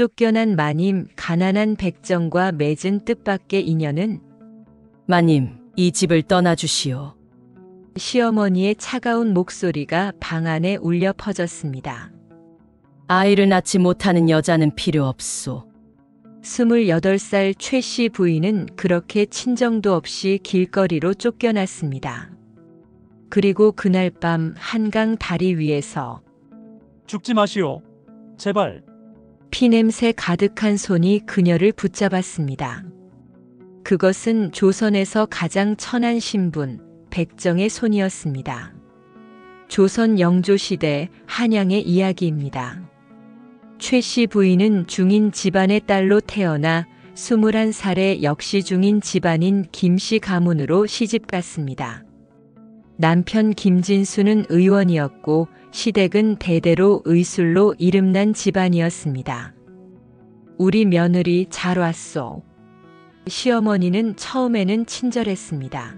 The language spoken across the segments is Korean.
쫓겨난 마님, 가난한 백정과 맺은 뜻밖의 인연은 마님, 이 집을 떠나주시오. 시어머니의 차가운 목소리가 방 안에 울려 퍼졌습니다. 아이를 낳지 못하는 여자는 필요 없소. 28살 최 씨 부인은 그렇게 친정도 없이 길거리로 쫓겨났습니다. 그리고 그날 밤 한강 다리 위에서 죽지 마시오. 제발. 피냄새 가득한 손이 그녀를 붙잡았습니다. 그것은 조선에서 가장 천한 신분, 백정의 손이었습니다. 조선 영조시대 한양의 이야기입니다. 최 씨 부인은 중인 집안의 딸로 태어나 21살에 역시 중인 집안인 김 씨 가문으로 시집갔습니다. 남편 김진수는 의원이었고 시댁은 대대로 의술로 이름난 집안이었습니다. 우리 며느리 잘 왔소. 시어머니는 처음에는 친절했습니다.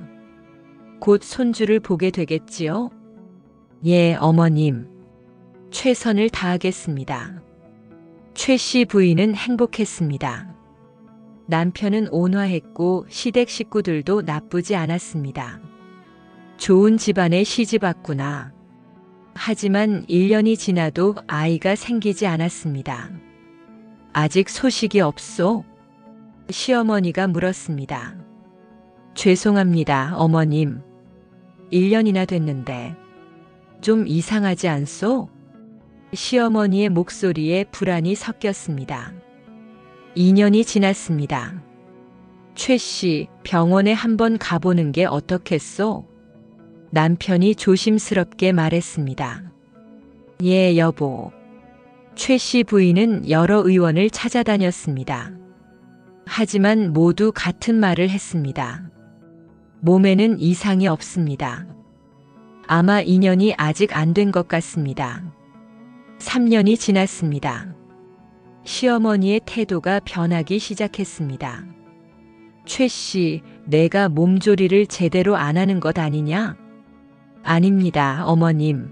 곧 손주를 보게 되겠지요? 예, 어머님. 최선을 다하겠습니다. 최 씨 부인은 행복했습니다. 남편은 온화했고 시댁 식구들도 나쁘지 않았습니다. 좋은 집안에 시집 왔구나. 하지만 1년이 지나도 아이가 생기지 않았습니다. 아직 소식이 없소? 시어머니가 물었습니다. 죄송합니다, 어머님. 1년이나 됐는데 좀 이상하지 않소? 시어머니의 목소리에 불안이 섞였습니다. 2년이 지났습니다. 최 씨, 병원에 한번 가보는 게 어떻겠소? 남편이 조심스럽게 말했습니다. 예, 여보. 최 씨 부인은 여러 의원을 찾아다녔습니다. 하지만 모두 같은 말을 했습니다. 몸에는 이상이 없습니다. 아마 2년이 아직 안 된 것 같습니다. 3년이 지났습니다. 시어머니의 태도가 변하기 시작했습니다. 최 씨, 내가 몸조리를 제대로 안 하는 것 아니냐? 아닙니다, 어머님.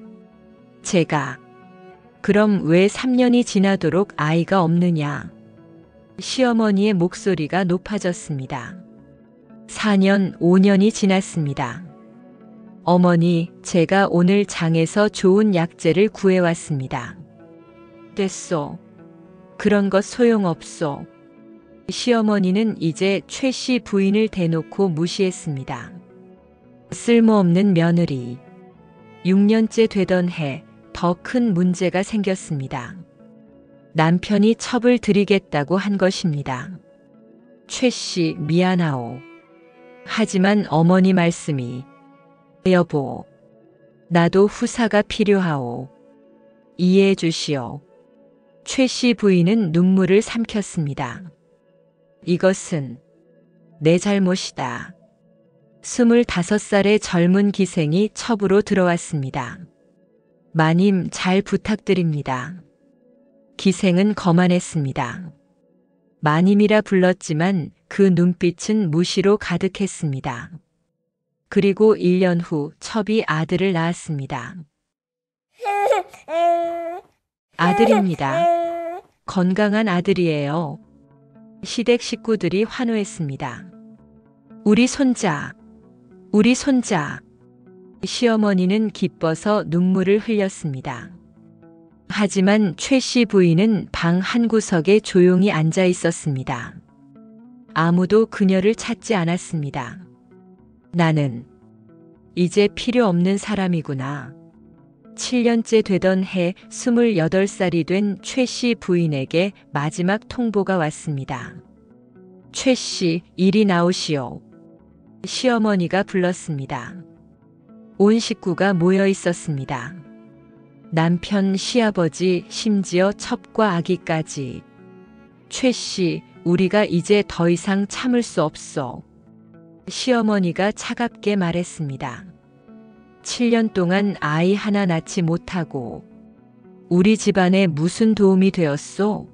제가. 그럼 왜 3년이 지나도록 아이가 없느냐? 시어머니의 목소리가 높아졌습니다. 4년, 5년이 지났습니다. 어머니, 제가 오늘 장에서 좋은 약재를 구해왔습니다. 됐소. 그런 것 소용없소. 시어머니는 이제 최 씨 부인을 대놓고 무시했습니다. 쓸모없는 며느리. 6년째 되던 해 더 큰 문제가 생겼습니다. 남편이 첩을 들이겠다고 한 것입니다. 최 씨, 미안하오. 하지만 어머니 말씀이. 여보, 나도 후사가 필요하오. 이해해 주시오. 최 씨 부인은 눈물을 삼켰습니다. 이것은 내 잘못이다. 25살의 젊은 기생이 첩으로 들어왔습니다. 마님, 잘 부탁드립니다. 기생은 거만했습니다. 마님이라 불렀지만 그 눈빛은 무시로 가득했습니다. 그리고 1년 후 첩이 아들을 낳았습니다. 아들입니다. 건강한 아들이에요. 시댁 식구들이 환호했습니다. 우리 손자, 우리 손자. 시어머니는 기뻐서 눈물을 흘렸습니다. 하지만 최 씨 부인은 방 한구석에 조용히 앉아 있었습니다. 아무도 그녀를 찾지 않았습니다. 나는 이제 필요 없는 사람이구나. 7년째 되던 해 28살이 된 최 씨 부인에게 마지막 통보가 왔습니다. 최 씨, 이리 나오시오. 시어머니가 불렀습니다. 온 식구가 모여 있었습니다. 남편, 시아버지, 심지어 첩과 아기까지. 최 씨, 우리가 이제 더 이상 참을 수 없어. 시어머니가 차갑게 말했습니다. 7년 동안 아이 하나 낳지 못하고 우리 집안에 무슨 도움이 되었소?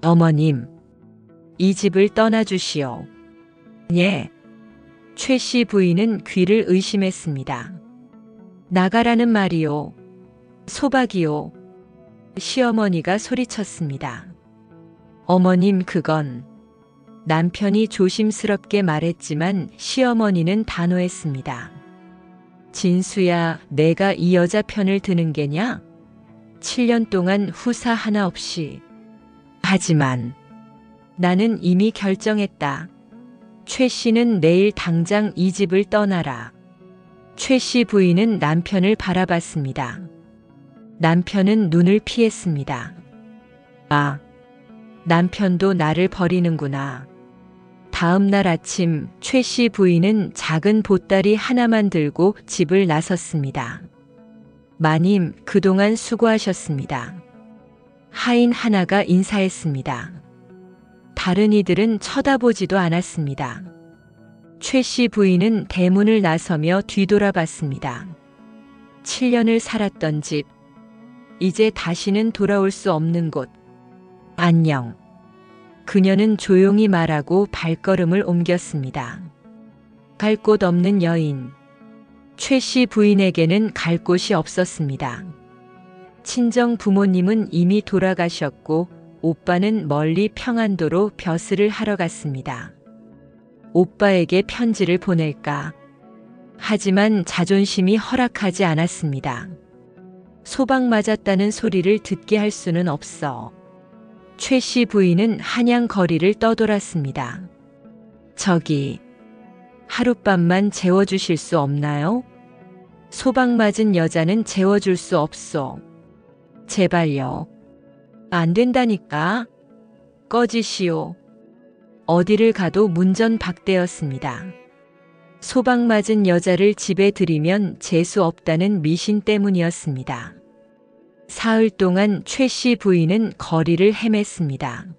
어머님, 이 집을 떠나주시오. 예. 최 씨 부인은 귀를 의심했습니다. 나가라는 말이요. 소박이요. 시어머니가 소리쳤습니다. 어머님, 그건. 남편이 조심스럽게 말했지만 시어머니는 단호했습니다. 진수야, 내가 이 여자 편을 드는 게냐? 7년 동안 후사 하나 없이. 하지만 나는 이미 결정했다. 최 씨는 내일 당장 이 집을 떠나라. 최 씨 부인은 남편을 바라봤습니다. 남편은 눈을 피했습니다. 아, 남편도 나를 버리는구나. 다음 날 아침 최 씨 부인은 작은 보따리 하나만 들고 집을 나섰습니다. 마님, 그동안 수고하셨습니다. 하인 하나가 인사했습니다. 다른 이들은 쳐다보지도 않았습니다. 최 씨 부인은 대문을 나서며 뒤돌아봤습니다. 7년을 살았던 집, 이제 다시는 돌아올 수 없는 곳. 안녕. 그녀는 조용히 말하고 발걸음을 옮겼습니다. 갈 곳 없는 여인. 최 씨 부인에게는 갈 곳이 없었습니다. 친정 부모님은 이미 돌아가셨고 오빠는 멀리 평안도로 벼슬을 하러 갔습니다. 오빠에게 편지를 보낼까? 하지만 자존심이 허락하지 않았습니다. 소방 맞았다는 소리를 듣게 할 수는 없어. 최 씨 부인은 한양 거리를 떠돌았습니다. 저기, 하룻밤만 재워주실 수 없나요? 소방 맞은 여자는 재워줄 수 없소. 제발요. 안 된다니까. 꺼지시오. 어디를 가도 문전박대였습니다. 소방 맞은 여자를 집에 들이면 재수 없다는 미신 때문이었습니다. 사흘 동안 최 씨 부인은 거리를 헤맸습니다.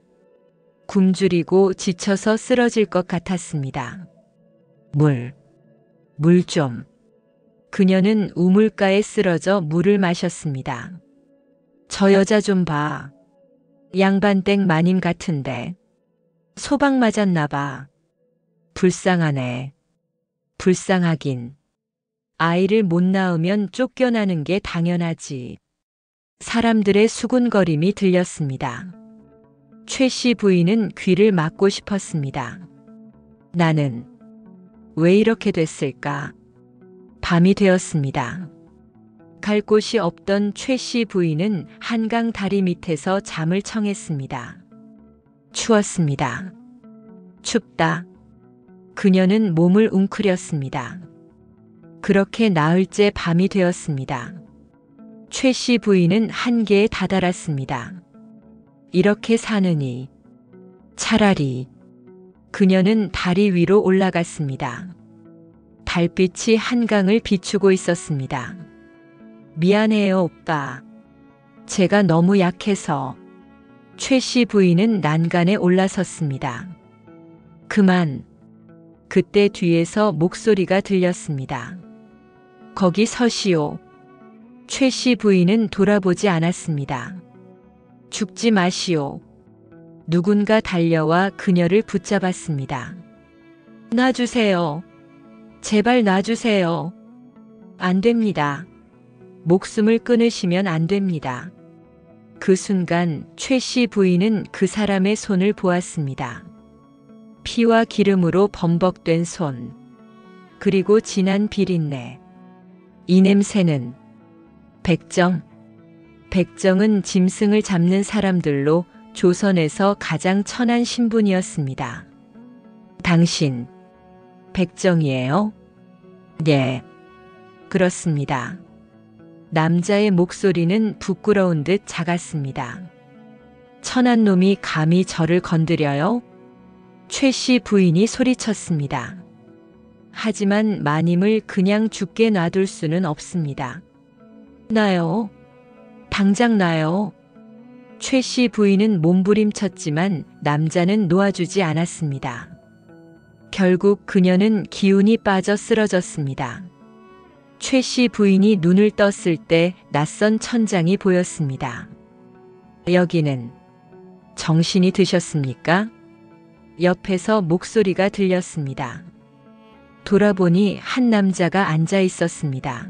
굶주리고 지쳐서 쓰러질 것 같았습니다. 물 좀. 그녀는 우물가에 쓰러져 물을 마셨습니다. 저 여자 좀 봐. 양반댁 마님 같은데. 소방 맞았나 봐. 불쌍하네. 불쌍하긴. 아이를 못 낳으면 쫓겨나는 게 당연하지. 사람들의 수군거림이 들렸습니다. 최 씨 부인은 귀를 막고 싶었습니다. 나는 왜 이렇게 됐을까? 밤이 되었습니다. 갈 곳이 없던 최 씨 부인은 한강 다리 밑에서 잠을 청했습니다. 추웠습니다. 춥다. 그녀는 몸을 웅크렸습니다. 그렇게 나흘째 밤이 되었습니다. 최 씨 부인은 한계에 다다랐습니다. 이렇게 사느니 차라리. 그녀는 다리 위로 올라갔습니다. 달빛이 한강을 비추고 있었습니다. 미안해요, 오빠. 제가 너무 약해서. 최 씨 부인은 난간에 올라섰습니다. 그만. 그때 뒤에서 목소리가 들렸습니다. 거기 서시오. 최 씨 부인은 돌아보지 않았습니다. 죽지 마시오. 누군가 달려와 그녀를 붙잡았습니다. 놔주세요. 제발 놔주세요. 안 됩니다. 목숨을 끊으시면 안 됩니다. 그 순간 최 씨 부인은 그 사람의 손을 보았습니다. 피와 기름으로 범벅된 손. 그리고 진한 비린내. 이 냄새는 백정. 백정은 짐승을 잡는 사람들로 조선에서 가장 천한 신분이었습니다. 당신, 백정이에요? 네, 그렇습니다. 남자의 목소리는 부끄러운 듯 작았습니다. 천한 놈이 감히 저를 건드려요? 최 씨 부인이 소리쳤습니다. 하지만 마님을 그냥 죽게 놔둘 수는 없습니다. 나요. 당장 나요. 최 씨 부인은 몸부림쳤지만 남자는 놓아주지 않았습니다. 결국 그녀는 기운이 빠져 쓰러졌습니다. 최 씨 부인이 눈을 떴을 때 낯선 천장이 보였습니다. 여기는 정신이 드셨습니까? 옆에서 목소리가 들렸습니다. 돌아보니 한 남자가 앉아 있었습니다.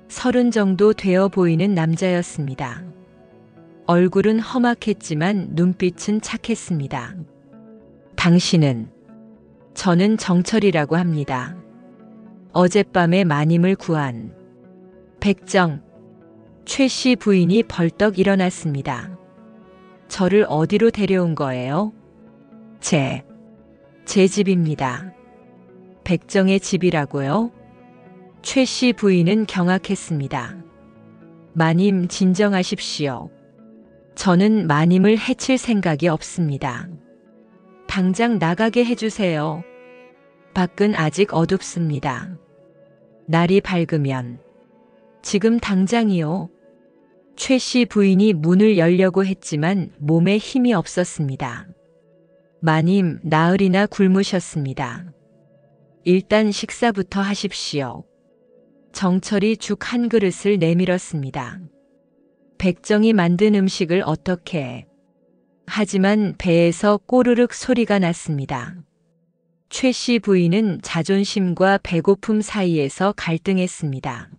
30 정도 되어 보이는 남자였습니다. 얼굴은 험악했지만 눈빛은 착했습니다. 당신은? 저는 정철이라고 합니다. 어젯밤에 마님을 구한 백정. 최 씨 부인이 벌떡 일어났습니다. 저를 어디로 데려온 거예요? 제 집입니다. 백정의 집이라고요? 최 씨 부인은 경악했습니다. 마님, 진정하십시오. 저는 마님을 해칠 생각이 없습니다. 당장 나가게 해주세요. 밖은 아직 어둡습니다. 날이 밝으면. 지금 당장이요. 최 씨 부인이 문을 열려고 했지만 몸에 힘이 없었습니다. 마님, 나흘이나 굶으셨습니다. 일단 식사부터 하십시오. 정철이 죽 한 그릇을 내밀었습니다. 백정이 만든 음식을 어떻게? 하지만 배에서 꼬르륵 소리가 났습니다. 최 씨 부인은 자존심과 배고픔 사이에서 갈등했습니다.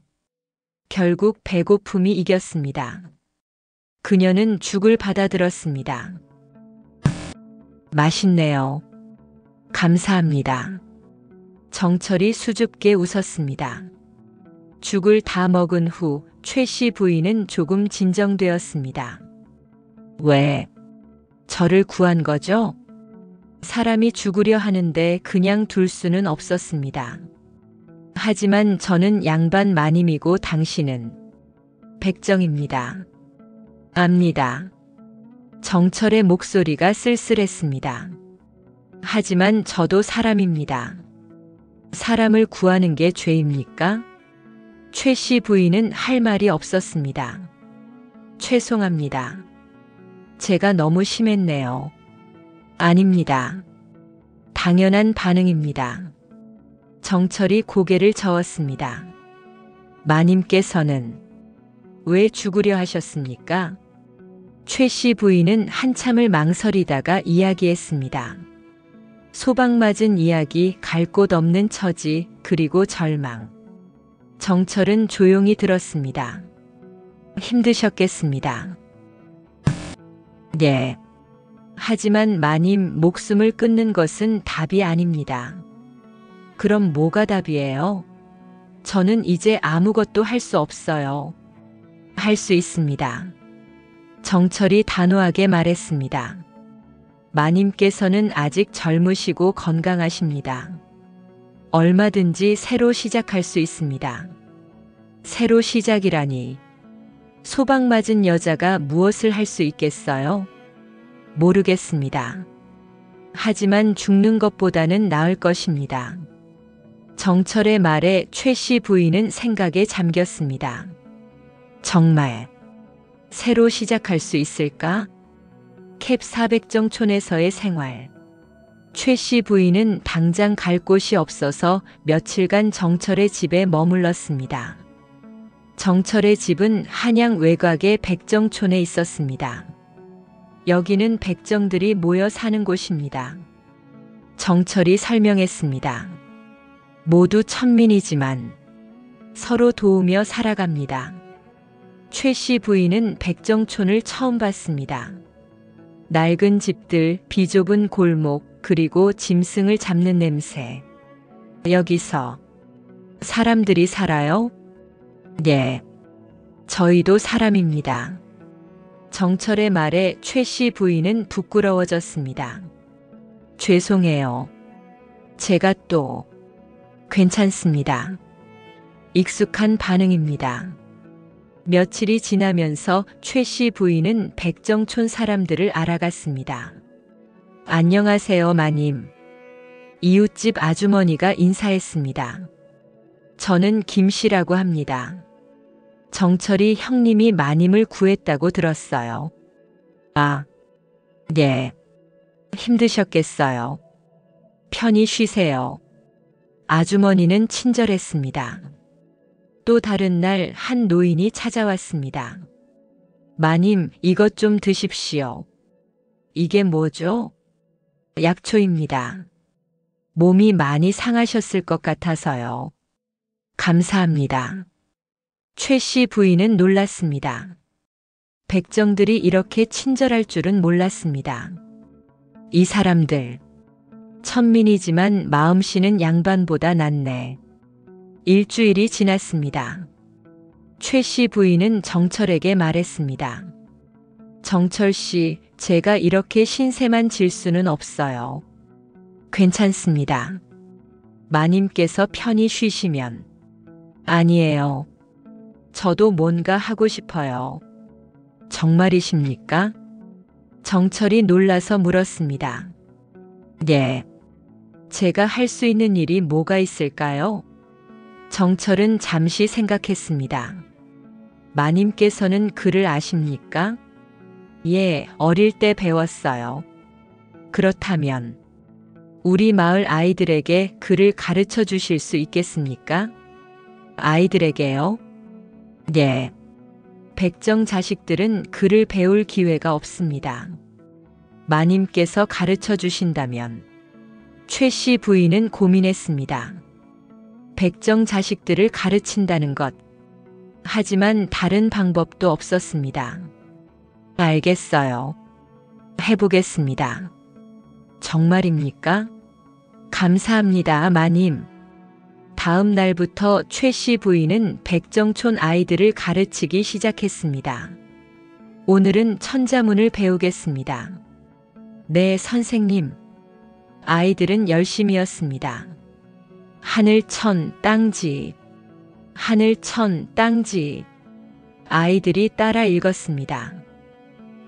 결국 배고픔이 이겼습니다. 그녀는 죽을 받아들었습니다. 맛있네요. 감사합니다. 정철이 수줍게 웃었습니다. 죽을 다 먹은 후 최 씨 부인은 조금 진정되었습니다. 왜? 저를 구한 거죠? 사람이 죽으려 하는데 그냥 둘 수는 없었습니다. 하지만 저는 양반 마님이고 당신은 백정입니다. 압니다. 정철의 목소리가 쓸쓸했습니다. 하지만 저도 사람입니다. 사람을 구하는 게 죄입니까? 최 씨 부인은 할 말이 없었습니다. 죄송합니다. 제가 너무 심했네요. 아닙니다. 당연한 반응입니다. 정철이 고개를 저었습니다. 마님께서는 왜 죽으려 하셨습니까? 최 씨 부인은 한참을 망설이다가 이야기했습니다. 소박맞은 이야기, 갈 곳 없는 처지, 그리고 절망. 정철은 조용히 들었습니다. 힘드셨겠습니다. 네. 하지만 마님, 목숨을 끊는 것은 답이 아닙니다. 그럼 뭐가 답이에요? 저는 이제 아무것도 할 수 없어요. 할 수 있습니다. 정철이 단호하게 말했습니다. 마님께서는 아직 젊으시고 건강하십니다. 얼마든지 새로 시작할 수 있습니다. 새로 시작이라니. 소박맞은 여자가 무엇을 할 수 있겠어요? 모르겠습니다. 하지만 죽는 것보다는 나을 것입니다. 정철의 말에 최 씨 부인은 생각에 잠겼습니다. 정말 새로 시작할 수 있을까? 캡 400정촌에서의 생활. 최 씨 부인은 당장 갈 곳이 없어서 며칠간 정철의 집에 머물렀습니다. 정철의 집은 한양 외곽의 백정촌에 있었습니다. 여기는 백정들이 모여 사는 곳입니다. 정철이 설명했습니다. 모두 천민이지만 서로 도우며 살아갑니다. 최 씨 부인은 백정촌을 처음 봤습니다. 낡은 집들, 비좁은 골목, 그리고 짐승을 잡는 냄새. 여기서 사람들이 살아요? 네. 저희도 사람입니다. 정철의 말에 최 씨 부인은 부끄러워졌습니다. 죄송해요. 제가 또 괜찮습니다. 익숙한 반응입니다. 며칠이 지나면서 최 씨 부인은 백정촌 사람들을 알아갔습니다. 안녕하세요, 마님. 이웃집 아주머니가 인사했습니다. 저는 김 씨라고 합니다. 정철이 형님이 마님을 구했다고 들었어요. 아, 네. 힘드셨겠어요. 편히 쉬세요. 아주머니는 친절했습니다. 또 다른 날 한 노인이 찾아왔습니다. 마님, 이것 좀 드십시오. 이게 뭐죠? 약초입니다. 몸이 많이 상하셨을 것 같아서요. 감사합니다. 최 씨 부인은 놀랐습니다. 백정들이 이렇게 친절할 줄은 몰랐습니다. 이 사람들, 천민이지만 마음씨는 양반보다 낫네. 일주일이 지났습니다. 최 씨 부인은 정철에게 말했습니다. 정철 씨, 제가 이렇게 신세만 질 수는 없어요. 괜찮습니다. 마님께서 편히 쉬시면. 아니에요. 저도 뭔가 하고 싶어요. 정말이십니까? 정철이 놀라서 물었습니다. 예. 제가 할 수 있는 일이 뭐가 있을까요? 정철은 잠시 생각했습니다. 마님께서는 글을 아십니까? 예, 어릴 때 배웠어요. 그렇다면 우리 마을 아이들에게 글을 가르쳐 주실 수 있겠습니까? 아이들에게요? 예. 백정 자식들은 글을 배울 기회가 없습니다. 마님께서 가르쳐 주신다면. 최 씨 부인은 고민했습니다. 백정 자식들을 가르친다는 것. 하지만 다른 방법도 없었습니다. 알겠어요. 해보겠습니다. 정말입니까? 감사합니다, 마님. 다음 날부터 최 씨 부인은 백정촌 아이들을 가르치기 시작했습니다. 오늘은 천자문을 배우겠습니다. 네, 선생님. 아이들은 열심이었습니다. 하늘천 땅지, 하늘천 땅지. 아이들이 따라 읽었습니다.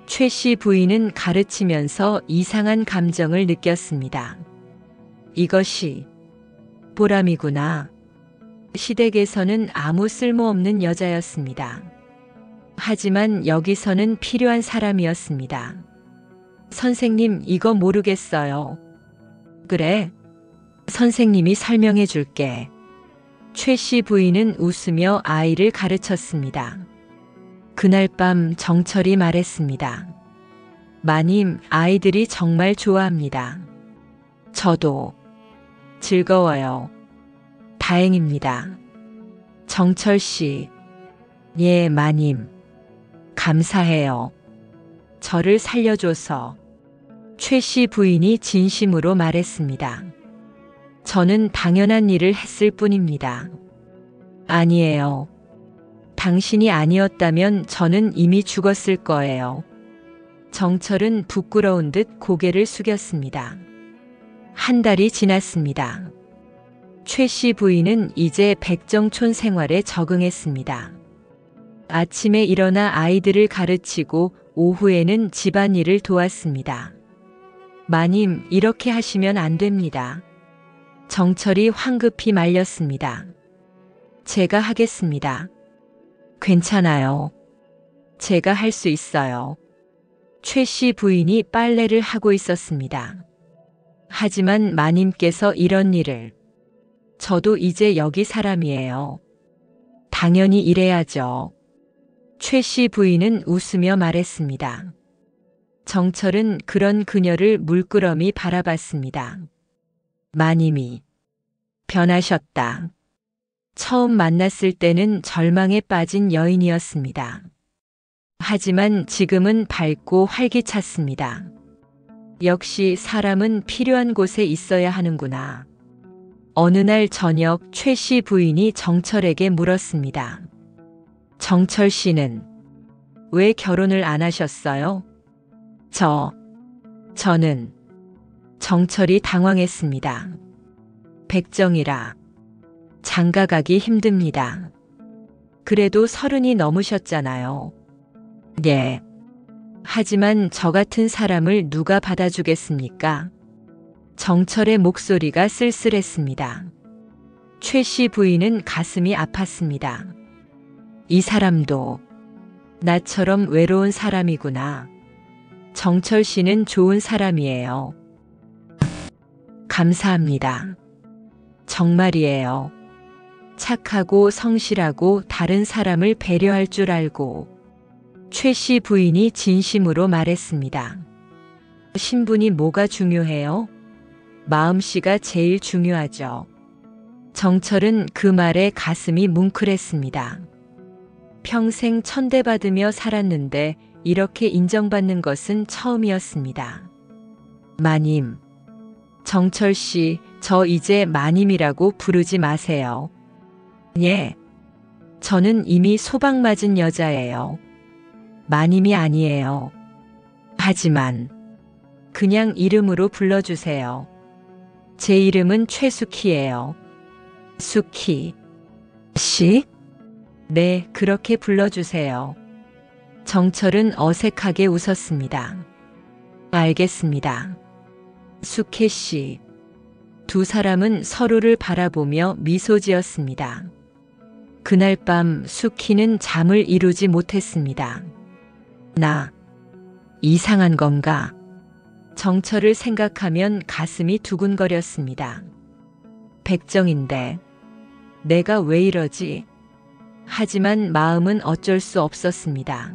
최 씨 부인은 가르치면서 이상한 감정을 느꼈습니다. 이것이 보람이구나. 시댁에서는 아무 쓸모없는 여자였습니다. 하지만 여기서는 필요한 사람이었습니다. 선생님, 이거 모르겠어요. 그래. 선생님이 설명해 줄게. 최 씨 부인은 웃으며 아이를 가르쳤습니다. 그날 밤 정철이 말했습니다. 마님, 아이들이 정말 좋아합니다. 저도 즐거워요. 다행입니다. 정철 씨. 예, 마님. 감사해요. 저를 살려줘서. 최 씨 부인이 진심으로 말했습니다. 저는 당연한 일을 했을 뿐입니다. 아니에요. 당신이 아니었다면 저는 이미 죽었을 거예요. 정철은 부끄러운 듯 고개를 숙였습니다. 한 달이 지났습니다. 최 씨 부인은 이제 백정촌 생활에 적응했습니다. 아침에 일어나 아이들을 가르치고 오후에는 집안일을 도왔습니다. 마님, 이렇게 하시면 안 됩니다. 정철이 황급히 말렸습니다. 제가 하겠습니다. 괜찮아요. 제가 할 수 있어요. 최 씨 부인이 빨래를 하고 있었습니다. 하지만 마님께서 이런 일을. 저도 이제 여기 사람이에요. 당연히 이래야죠. 최 씨 부인은 웃으며 말했습니다. 정철은 그런 그녀를 물끄러미 바라봤습니다. 마님이 변하셨다. 처음 만났을 때는 절망에 빠진 여인이었습니다. 하지만 지금은 밝고 활기찼습니다. 역시 사람은 필요한 곳에 있어야 하는구나. 어느 날 저녁 최 씨 부인이 정철에게 물었습니다. 정철 씨는 왜 결혼을 안 하셨어요? 저는 정철이 당황했습니다. 백정이라 장가가기 힘듭니다. 그래도 30이 넘으셨잖아요. 예. 하지만 저 같은 사람을 누가 받아주겠습니까? 정철의 목소리가 쓸쓸했습니다. 최 씨 부인은 가슴이 아팠습니다. 이 사람도 나처럼 외로운 사람이구나. 정철 씨는 좋은 사람이에요. 감사합니다. 정말이에요. 착하고 성실하고 다른 사람을 배려할 줄 알고. 최 씨 부인이 진심으로 말했습니다. 신분이 뭐가 중요해요? 마음씨가 제일 중요하죠. 정철은 그 말에 가슴이 뭉클했습니다. 평생 천대받으며 살았는데 이렇게 인정받는 것은 처음이었습니다. 마님. 정철 씨, 저 이제 마님이라고 부르지 마세요. 예. 저는 이미 소방 맞은 여자예요. 마님이 아니에요. 하지만 그냥 이름으로 불러주세요. 제 이름은 최숙희예요. 숙희 씨? 네, 그렇게 불러주세요. 정철은 어색하게 웃었습니다. 알겠습니다. 숙혜 씨. 두 사람은 서로를 바라보며 미소 지었습니다. 그날 밤 숙희는 잠을 이루지 못했습니다. 나 이상한 건가? 정철을 생각하면 가슴이 두근거렸습니다. 백정인데 내가 왜 이러지? 하지만 마음은 어쩔 수 없었습니다.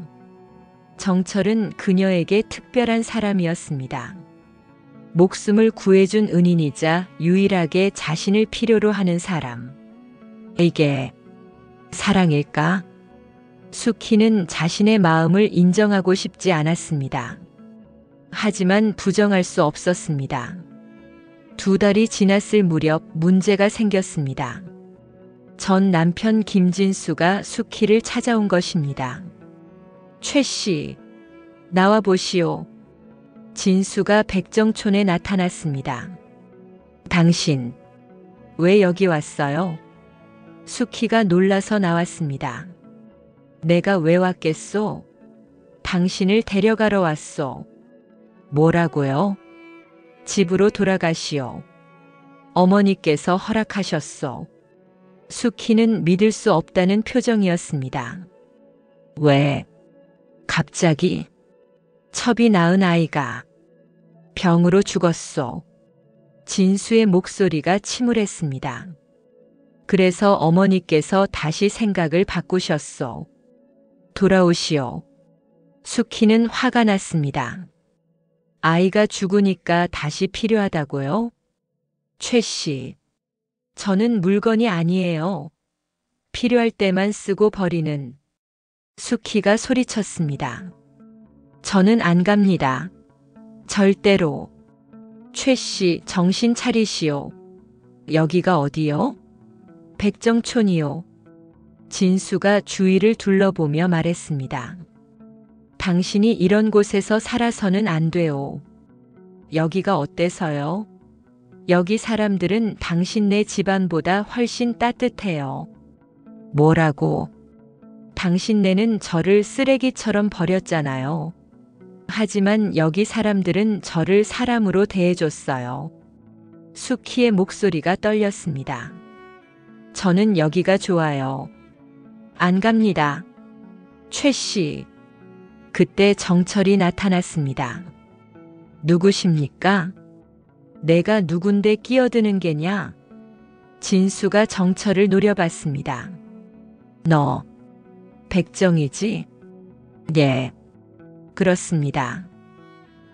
정철은 그녀에게 특별한 사람이었습니다. 목숨을 구해준 은인이자 유일하게 자신을 필요로 하는 사람. 이게 사랑일까? 숙희는 자신의 마음을 인정하고 싶지 않았습니다. 하지만 부정할 수 없었습니다. 2달이 지났을 무렵 문제가 생겼습니다. 전 남편 김진수가 숙희를 찾아온 것입니다. 최 씨, 나와 보시오. 진수가 백정촌에 나타났습니다. 당신, 왜 여기 왔어요? 숙희가 놀라서 나왔습니다. 내가 왜 왔겠소? 당신을 데려가러 왔소. 뭐라고요? 집으로 돌아가시오. 어머니께서 허락하셨소. 숙희는 믿을 수 없다는 표정이었습니다. 왜? 갑자기? 첩이 낳은 아이가 병으로 죽었소. 진수의 목소리가 침울했습니다. 그래서 어머니께서 다시 생각을 바꾸셨소. 돌아오시오. 숙희는 화가 났습니다. 아이가 죽으니까 다시 필요하다고요? 최 씨, 저는 물건이 아니에요. 필요할 때만 쓰고 버리는. 숙희가 소리쳤습니다. 저는 안 갑니다. 절대로. 최 씨, 정신 차리시오. 여기가 어디요? 백정촌이요. 진수가 주위를 둘러보며 말했습니다. 당신이 이런 곳에서 살아서는 안 돼요. 여기가 어때서요? 여기 사람들은 당신네 집안보다 훨씬 따뜻해요. 뭐라고? 당신네는 저를 쓰레기처럼 버렸잖아요. 하지만 여기 사람들은 저를 사람으로 대해줬어요. 숙희의 목소리가 떨렸습니다. 저는 여기가 좋아요. 안 갑니다. 최 씨. 그때 정철이 나타났습니다. 누구십니까? 내가 누군데 끼어드는 게냐? 진수가 정철을 노려봤습니다. 너, 백정이지? 예, 그렇습니다.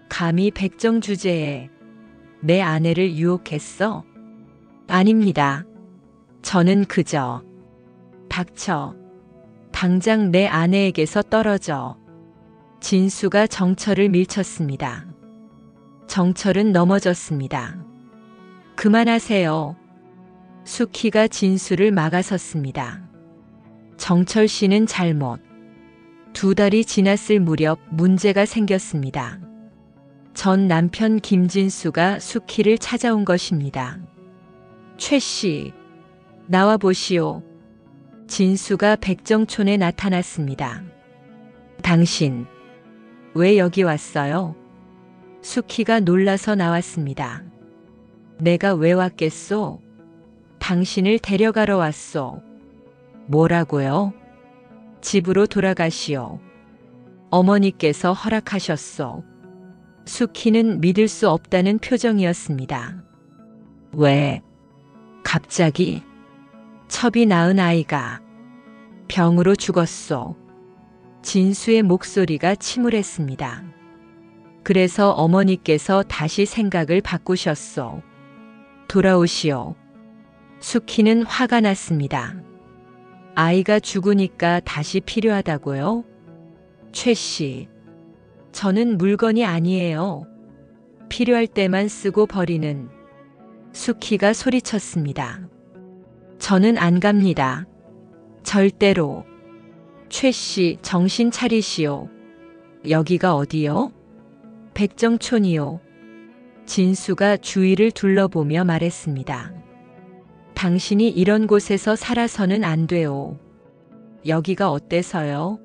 감히 백정 주제에 내 아내를 유혹했어? 아닙니다. 저는 그저 닥쳐. 당장 내 아내에게서 떨어져. 진수가 정철을 밀쳤습니다. 정철은 넘어졌습니다. 그만하세요. 숙희가 진수를 막아섰습니다. 정철 씨는 잘못. 2달이 지났을 무렵 문제가 생겼습니다. 전 남편 김진수가 숙희를 찾아온 것입니다. 최 씨, 나와 보시오. 진수가 백정촌에 나타났습니다. 당신, 왜 여기 왔어요? 숙희가 놀라서 나왔습니다. 내가 왜 왔겠소? 당신을 데려가러 왔소. 뭐라고요? 집으로 돌아가시오. 어머니께서 허락하셨소. 숙희는 믿을 수 없다는 표정이었습니다. 왜? 갑자기? 첩이 낳은 아이가 병으로 죽었소. 진수의 목소리가 침울했습니다. 그래서 어머니께서 다시 생각을 바꾸셨소. 돌아오시오. 숙희는 화가 났습니다. 아이가 죽으니까 다시 필요하다고요? 최 씨, 저는 물건이 아니에요. 필요할 때만 쓰고 버리는. 수키가 소리쳤습니다. 저는 안 갑니다. 절대로. 최 씨, 정신 차리시오. 여기가 어디요? 백정촌이요. 진수가 주위를 둘러보며 말했습니다. 당신이 이런 곳에서 살아서는 안 돼요. 여기가 어때서요?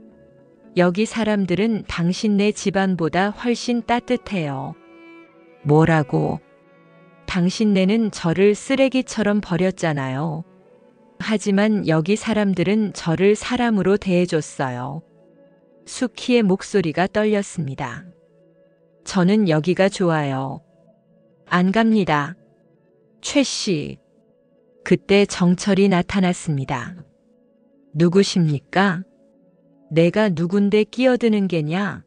여기 사람들은 당신네 집안보다 훨씬 따뜻해요. 뭐라고? 당신네는 저를 쓰레기처럼 버렸잖아요. 하지만 여기 사람들은 저를 사람으로 대해줬어요. 수키의 목소리가 떨렸습니다. 저는 여기가 좋아요. 안 갑니다. 최 씨. 그때 정철이 나타났습니다. 누구십니까? 내가 누군데 끼어드는 게냐?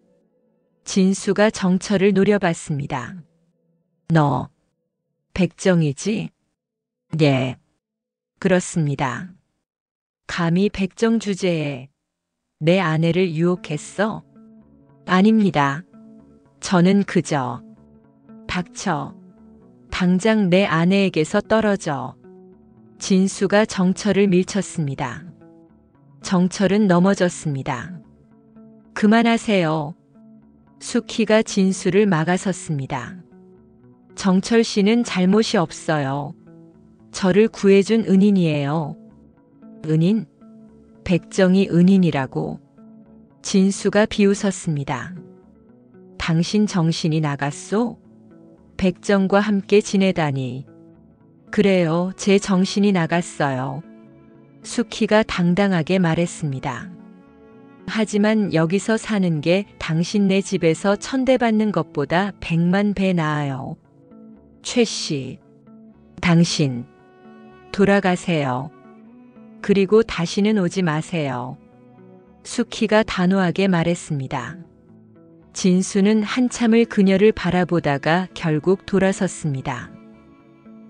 진수가 정철을 노려봤습니다. 너, 백정이지? 예, 그렇습니다. 감히 백정 주제에 내 아내를 유혹했어? 아닙니다. 저는 그저 닥쳐. 당장 내 아내에게서 떨어져. 진수가 정철을 밀쳤습니다. 정철은 넘어졌습니다. 그만하세요. 수키가 진수를 막아섰습니다. 정철 씨는 잘못이 없어요. 저를 구해준 은인이에요. 은인? 백정이 은인이라고. 진수가 비웃었습니다. 당신 정신이 나갔소? 백정과 함께 지내다니. 그래요, 제 정신이 나갔어요. 수키가 당당하게 말했습니다. 하지만 여기서 사는 게 당신네 집에서 천대받는 것보다 100만 배 나아요. 최 씨, 당신, 돌아가세요. 그리고 다시는 오지 마세요. 수키가 단호하게 말했습니다. 진수는 한참을 그녀를 바라보다가 결국 돌아섰습니다.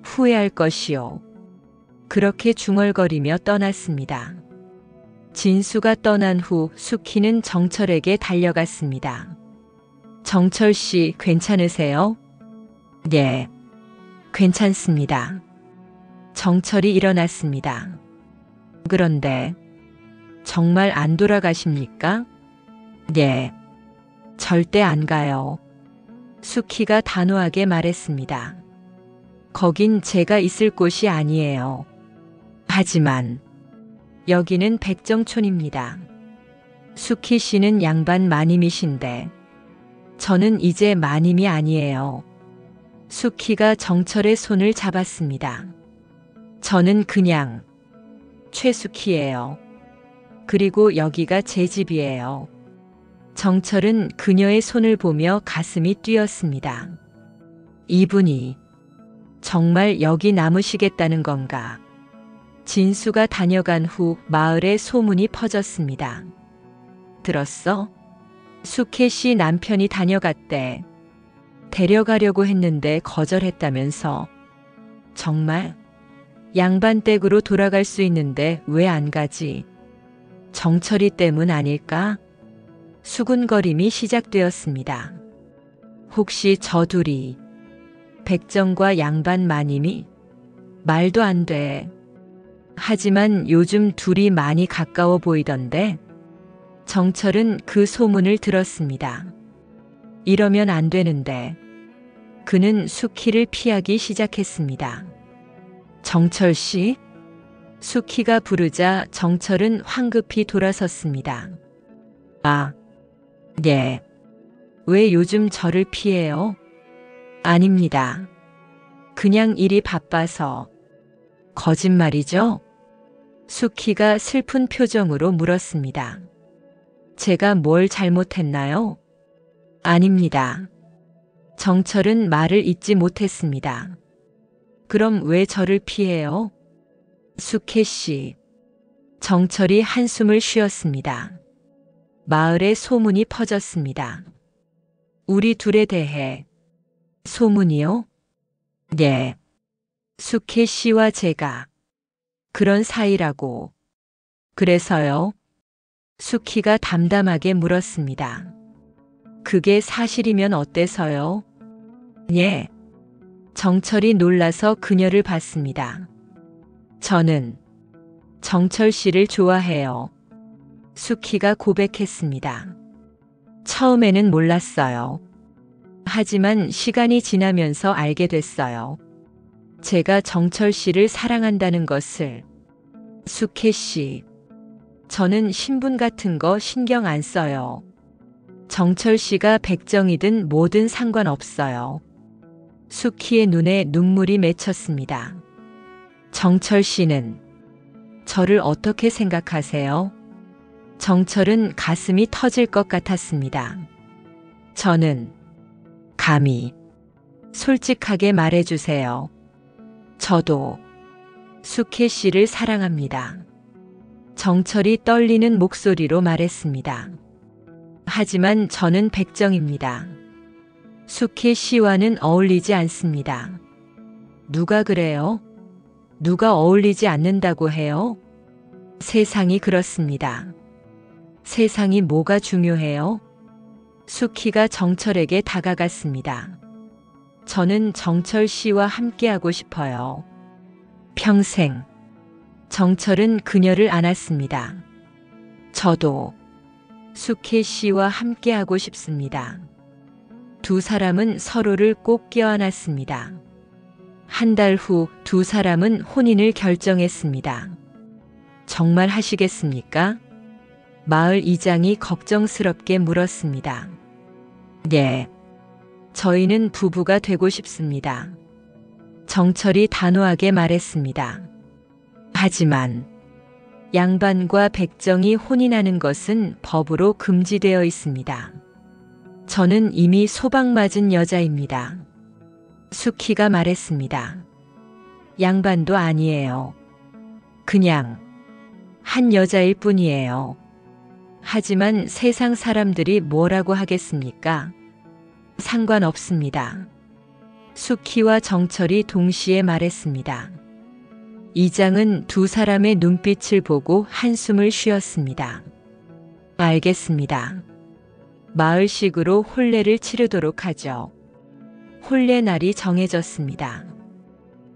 후회할 것이요. 그렇게 중얼거리며 떠났습니다. 진수가 떠난 후 수키는 정철에게 달려갔습니다. 정철 씨, 괜찮으세요? 네, 괜찮습니다. 정철이 일어났습니다. 그런데 정말 안 돌아가십니까? 네, 절대 안 가요. 수키가 단호하게 말했습니다. 거긴 제가 있을 곳이 아니에요. 하지만 여기는 백정촌입니다. 수키 씨는 양반 마님이신데 저는 이제 마님이 아니에요. 수키가 정철의 손을 잡았습니다. 저는 그냥 최수키예요. 그리고 여기가 제 집이에요. 정철은 그녀의 손을 보며 가슴이 뛰었습니다. 이분이 정말 여기 남으시겠다는 건가? 진수가 다녀간 후 마을에 소문이 퍼졌습니다. 들었어? 수케 씨 남편이 다녀갔대. 데려가려고 했는데 거절했다면서. 정말? 양반 댁으로 돌아갈 수 있는데 왜 안 가지? 정철이 때문 아닐까? 수군거림이 시작되었습니다. 혹시 저 둘이 백정과 양반 마님이? 말도 안 돼. 하지만 요즘 둘이 많이 가까워 보이던데. 정철은 그 소문을 들었습니다. 이러면 안 되는데. 그는 수키를 피하기 시작했습니다. 정철 씨? 수키가 부르자 정철은 황급히 돌아섰습니다. 아, 네. 왜 요즘 저를 피해요? 아닙니다. 그냥 일이 바빠서. 거짓말이죠? 수키가 슬픈 표정으로 물었습니다. 제가 뭘 잘못했나요? 아닙니다. 정철은 말을 잇지 못했습니다. 그럼 왜 저를 피해요? 수케 씨. 정철이 한숨을 쉬었습니다. 마을에 소문이 퍼졌습니다. 우리 둘에 대해. 소문이요? 네. 수케 씨와 제가 그런 사이라고. 그래서요? 수키가 담담하게 물었습니다. 그게 사실이면 어때서요? 예. 정철이 놀라서 그녀를 봤습니다. 저는 정철 씨를 좋아해요. 수키가 고백했습니다. 처음에는 몰랐어요. 하지만 시간이 지나면서 알게 됐어요. 제가 정철 씨를 사랑한다는 것을. 수케 씨, 저는 신분 같은 거 신경 안 써요. 정철 씨가 백정이든 뭐든 상관없어요. 수키의 눈에 눈물이 맺혔습니다. 정철 씨는 저를 어떻게 생각하세요? 정철은 가슴이 터질 것 같았습니다. 저는 감히 솔직하게 말해주세요. 저도 수케 씨를 사랑합니다. 정철이 떨리는 목소리로 말했습니다. 하지만 저는 백정입니다. 수케 씨와는 어울리지 않습니다. 누가 그래요? 누가 어울리지 않는다고 해요? 세상이 그렇습니다. 세상이 뭐가 중요해요? 수키가 정철에게 다가갔습니다. 저는 정철 씨와 함께하고 싶어요. 평생. 정철은 그녀를 안았습니다. 저도 수케 씨와 함께하고 싶습니다. 두 사람은 서로를 꼭 껴안았습니다. 한 달 후 두 사람은 혼인을 결정했습니다. 정말 하시겠습니까? 마을 이장이 걱정스럽게 물었습니다. 네. 저희는 부부가 되고 싶습니다. 정철이 단호하게 말했습니다. 하지만 양반과 백정이 혼인하는 것은 법으로 금지되어 있습니다. 저는 이미 소방맞은 여자입니다. 수키가 말했습니다. 양반도 아니에요. 그냥 한 여자일 뿐이에요. 하지만 세상 사람들이 뭐라고 하겠습니까? 상관없습니다. 수키와 정철이 동시에 말했습니다. 이장은 두 사람의 눈빛을 보고 한숨을 쉬었습니다. 알겠습니다. 마을식으로 혼례를 치르도록 하죠. 혼례 날이 정해졌습니다.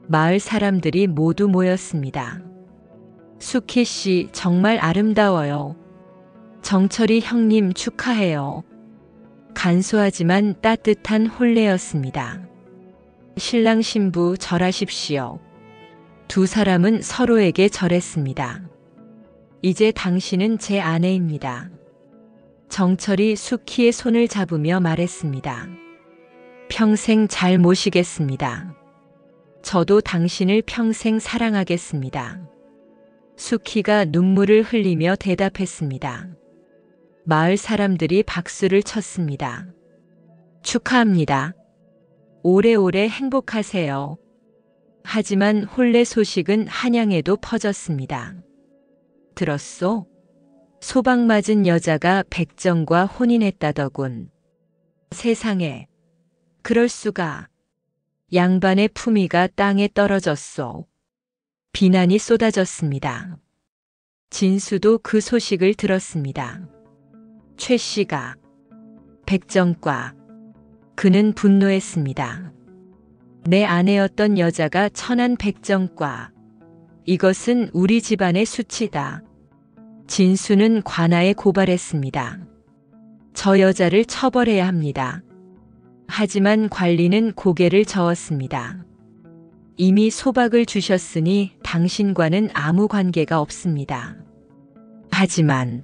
마을 사람들이 모두 모였습니다. 수키 씨 정말 아름다워요. 정철이 형님 축하해요. 간소하지만 따뜻한 혼례였습니다. 신랑 신부 절하십시오. 두 사람은 서로에게 절했습니다. 이제 당신은 제 아내입니다. 정철이 수키의 손을 잡으며 말했습니다. 평생 잘 모시겠습니다. 저도 당신을 평생 사랑하겠습니다. 수키가 눈물을 흘리며 대답했습니다. 마을 사람들이 박수를 쳤습니다. 축하합니다. 오래오래 행복하세요. 하지만 혼례 소식은 한양에도 퍼졌습니다. 들었소? 소방맞은 여자가 백정과 혼인했다더군. 세상에, 그럴 수가. 양반의 품위가 땅에 떨어졌소. 비난이 쏟아졌습니다. 진수도 그 소식을 들었습니다. 최 씨가 백정과 그는 분노했습니다. 내 아내였던 여자가 천한 백정과 이것은 우리 집안의 수치다. 진수는 관아에 고발했습니다. 저 여자를 처벌해야 합니다. 하지만 관리는 고개를 저었습니다. 이미 소박을 주셨으니 당신과는 아무 관계가 없습니다. 하지만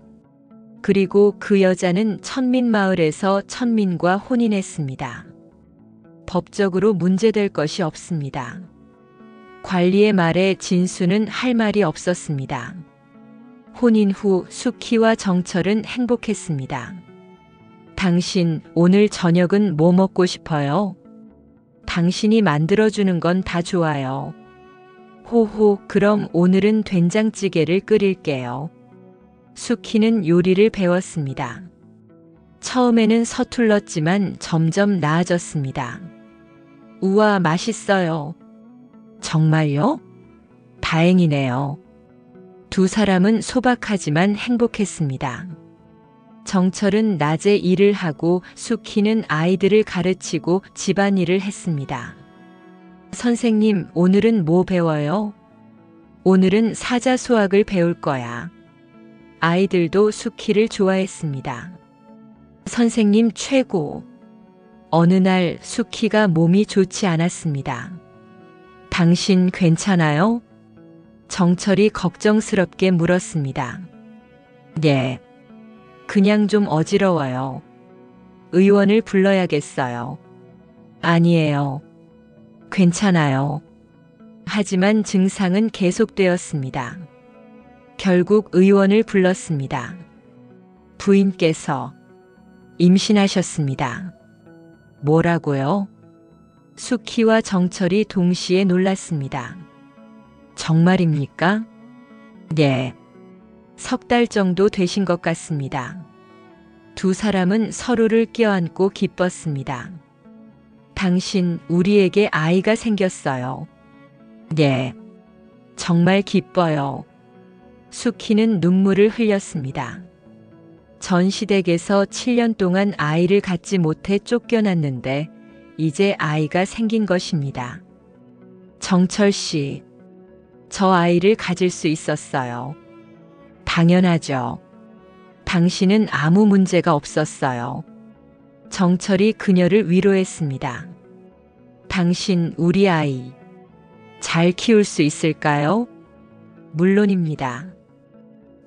그리고 그 여자는 천민마을에서 천민과 혼인했습니다. 법적으로 문제될 것이 없습니다. 관리의 말에 진수는 할 말이 없었습니다. 혼인 후 수키와 정철은 행복했습니다. 당신 오늘 저녁은 뭐 먹고 싶어요? 당신이 만들어주는 건 다 좋아요. 호호, 그럼 오늘은 된장찌개를 끓일게요. 수키는 요리를 배웠습니다. 처음에는 서툴렀지만 점점 나아졌습니다. 우와, 맛있어요. 정말요? 다행이네요. 두 사람은 소박하지만 행복했습니다. 정철은 낮에 일을 하고 수키는 아이들을 가르치고 집안일을 했습니다. 선생님, 오늘은 뭐 배워요? 오늘은 사자수학을 배울 거야. 아이들도 수키를 좋아했습니다. 선생님 최고. 어느 날 수키가 몸이 좋지 않았습니다. 당신 괜찮아요? 정철이 걱정스럽게 물었습니다. 네. 그냥 좀 어지러워요. 의원을 불러야겠어요. 아니에요. 괜찮아요. 하지만 증상은 계속되었습니다. 결국 의원을 불렀습니다. 부인께서 임신하셨습니다. 뭐라고요? 수키와 정철이 동시에 놀랐습니다. 정말입니까? 네. 석 달 정도 되신 것 같습니다. 두 사람은 서로를 껴안고 기뻤습니다. 당신, 우리에게 아이가 생겼어요. 네. 정말 기뻐요. 수키는 눈물을 흘렸습니다. 전 시댁에서 7년 동안 아이를 갖지 못해 쫓겨났는데 이제 아이가 생긴 것입니다. 정철 씨, 저 아이를 가질 수 있었어요. 당연하죠. 당신은 아무 문제가 없었어요. 정철이 그녀를 위로했습니다. 당신, 우리 아이 잘 키울 수 있을까요? 물론입니다.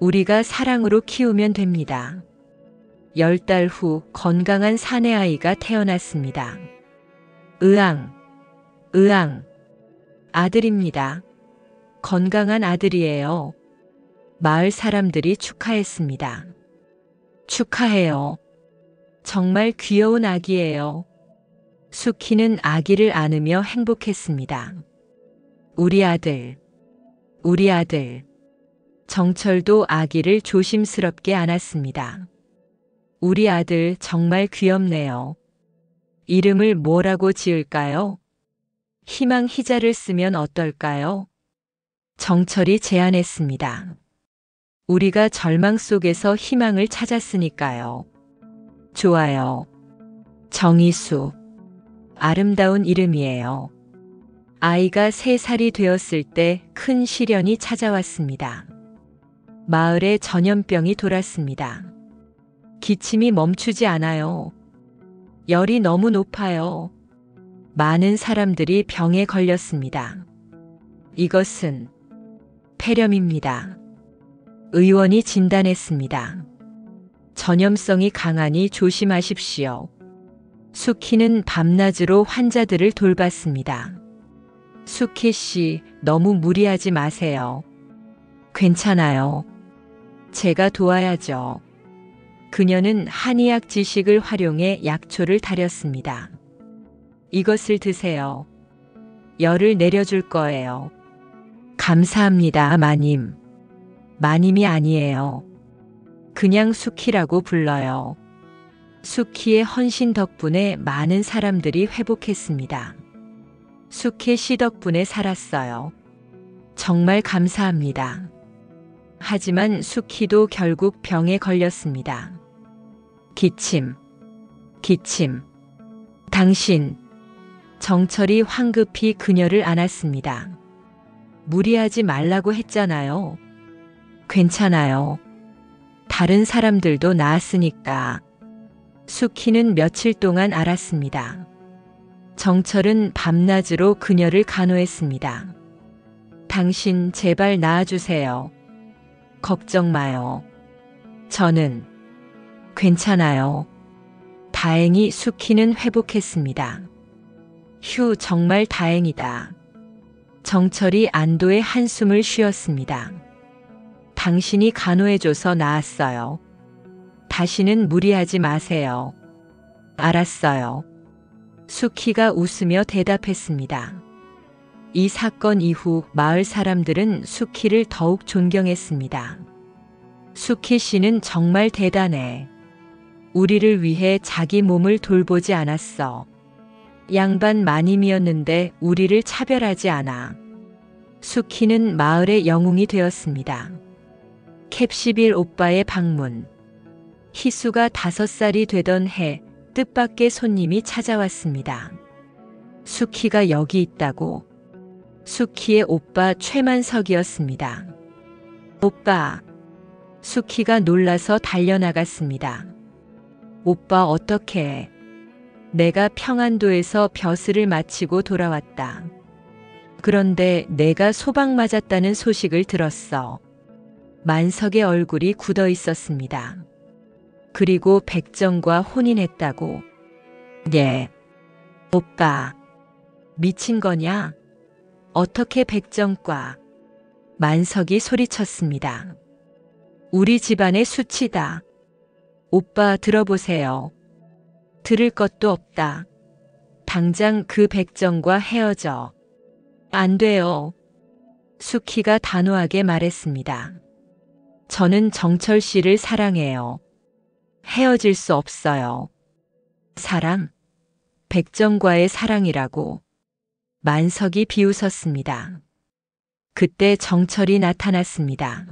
우리가 사랑으로 키우면 됩니다. 10달 후 건강한 사내아이가 태어났습니다. 으앙, 으앙. 아들입니다. 건강한 아들이에요. 마을 사람들이 축하했습니다. 축하해요. 정말 귀여운 아기예요. 수키는 아기를 안으며 행복했습니다. 우리 아들, 우리 아들. 정철도 아기를 조심스럽게 안았습니다. 우리 아들 정말 귀엽네요. 이름을 뭐라고 지을까요? 희망 희자를 쓰면 어떨까요? 정철이 제안했습니다. 우리가 절망 속에서 희망을 찾았으니까요. 좋아요. 정희수. 아름다운 이름이에요. 아이가 3살이 되었을 때 큰 시련이 찾아왔습니다. 마을에 전염병이 돌았습니다. 기침이 멈추지 않아요. 열이 너무 높아요. 많은 사람들이 병에 걸렸습니다. 이것은 폐렴입니다. 의원이 진단했습니다. 전염성이 강하니 조심하십시오. 수키는 밤낮으로 환자들을 돌봤습니다. 수키 씨, 너무 무리하지 마세요. 괜찮아요. 제가 도와야죠. 그녀는 한의학 지식을 활용해 약초를 다렸습니다. 이것을 드세요. 열을 내려줄 거예요. 감사합니다, 마님. 마님이 아니에요. 그냥 수키라고 불러요. 수키의 헌신 덕분에 많은 사람들이 회복했습니다. 수키 씨 덕분에 살았어요. 정말 감사합니다. 하지만 수키도 결국 병에 걸렸습니다. 기침, 기침. 당신. 정철이 황급히 그녀를 안았습니다. 무리하지 말라고 했잖아요. 괜찮아요. 다른 사람들도 나았으니까. 수키는 며칠 동안 앓았습니다. 정철은 밤낮으로 그녀를 간호했습니다. 당신 제발 나아주세요. 걱정 마요. 저는 괜찮아요. 다행히 수키는 회복했습니다. 휴, 정말 다행이다. 정철이 안도의 한숨을 쉬었습니다. 당신이 간호해줘서 나았어요. 다시는 무리하지 마세요. 알았어요. 수키가 웃으며 대답했습니다. 이 사건 이후 마을 사람들은 수키를 더욱 존경했습니다. 수키 씨는 정말 대단해. 우리를 위해 자기 몸을 돌보지 않았어. 양반 마님이었는데 우리를 차별하지 않아. 수키는 마을의 영웅이 되었습니다. 캡11 오빠의 방문. 희수가 5살이 되던 해 뜻밖의 손님이 찾아왔습니다. 수키가 여기 있다고. 수키의 오빠 최만석이었습니다. 오빠. 수키가 놀라서 달려나갔습니다. 오빠 어떡해. 내가 평안도에서 벼슬을 마치고 돌아왔다. 그런데 내가 소방 맞았다는 소식을 들었어. 만석의 얼굴이 굳어 있었습니다. 그리고 백정과 혼인했다고. 예. 오빠. 미친 거냐? 어떻게 백정과? 만석이 소리쳤습니다. 우리 집안의 수치다. 오빠 들어보세요. 들을 것도 없다. 당장 그 백정과 헤어져. 안 돼요. 수키가 단호하게 말했습니다. 저는 정철 씨를 사랑해요. 헤어질 수 없어요. 사랑? 백정과의 사랑이라고. 만석이 비웃었습니다. 그때 정철이 나타났습니다.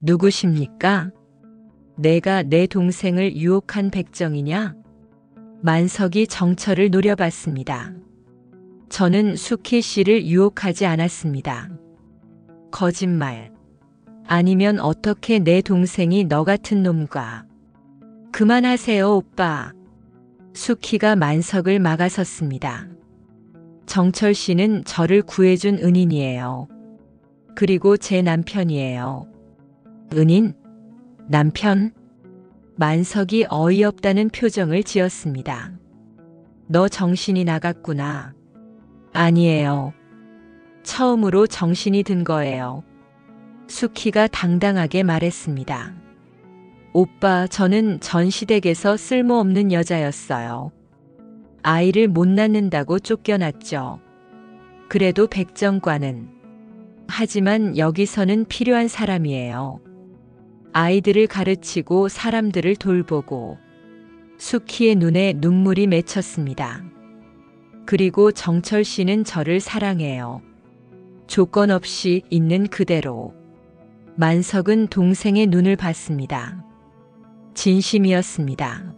누구십니까? 내가 내 동생을 유혹한 백정이냐? 만석이 정철을 노려봤습니다. 저는 수키 씨를 유혹하지 않았습니다. 거짓말. 아니면 어떻게 내 동생이 너 같은 놈과. 그만하세요, 오빠. 수키가 만석을 막아섰습니다. 정철 씨는 저를 구해준 은인이에요. 그리고 제 남편이에요. 은인? 남편? 만석이 어이없다는 표정을 지었습니다. 너 정신이 나갔구나. 아니에요. 처음으로 정신이 든 거예요. 수키가 당당하게 말했습니다. 오빠, 저는 전시댁에서 쓸모없는 여자였어요. 아이를 못 낳는다고 쫓겨났죠. 그래도 백정과는. 하지만 여기서는 필요한 사람이에요. 아이들을 가르치고 사람들을 돌보고. 수키의 눈에 눈물이 맺혔습니다. 그리고 정철 씨는 저를 사랑해요. 조건 없이 있는 그대로. 만석은 동생의 눈을 봤습니다. 진심이었습니다.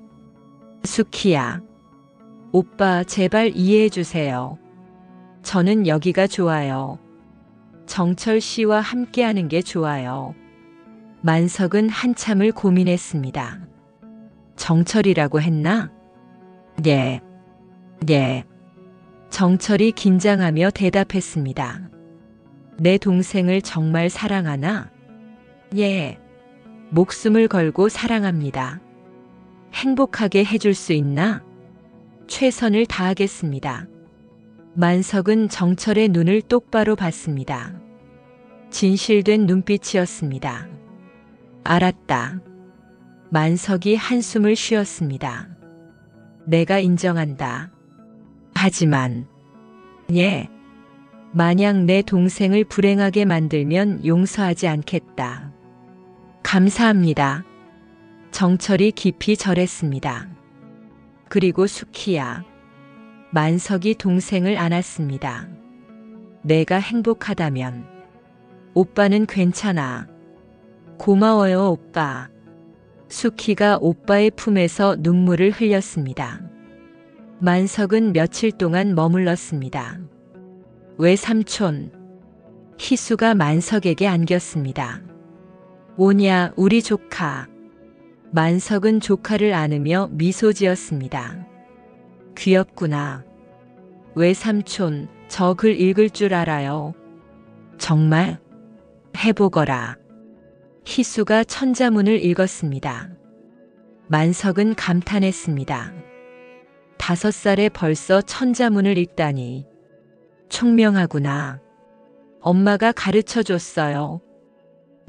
수키야. 오빠 제발 이해해 주세요. 저는 여기가 좋아요. 정철 씨와 함께하는 게 좋아요. 만석은 한참을 고민했습니다. 정철이라고 했나? 예. 예. 정철이 긴장하며 대답했습니다. 내 동생을 정말 사랑하나? 예. 목숨을 걸고 사랑합니다. 행복하게 해줄 수 있나? 최선을 다하겠습니다. 만석은 정철의 눈을 똑바로 봤습니다. 진실된 눈빛이었습니다. 알았다. 만석이 한숨을 쉬었습니다. 내가 인정한다. 하지만, 예. 만약 내 동생을 불행하게 만들면 용서하지 않겠다. 감사합니다. 정철이 깊이 절했습니다. 그리고 수키야. 만석이 동생을 안았습니다. 내가 행복하다면 오빠는 괜찮아. 고마워요, 오빠. 수키가 오빠의 품에서 눈물을 흘렸습니다. 만석은 며칠 동안 머물렀습니다. 외삼촌. 희수가 만석에게 안겼습니다. 오냐, 우리 조카. 만석은 조카를 안으며 미소 지었습니다. 귀엽구나. 외삼촌, 저 글 읽을 줄 알아요. 정말? 해보거라. 희수가 천자문을 읽었습니다. 만석은 감탄했습니다. 5살에 벌써 천자문을 읽다니. 총명하구나. 엄마가 가르쳐 줬어요.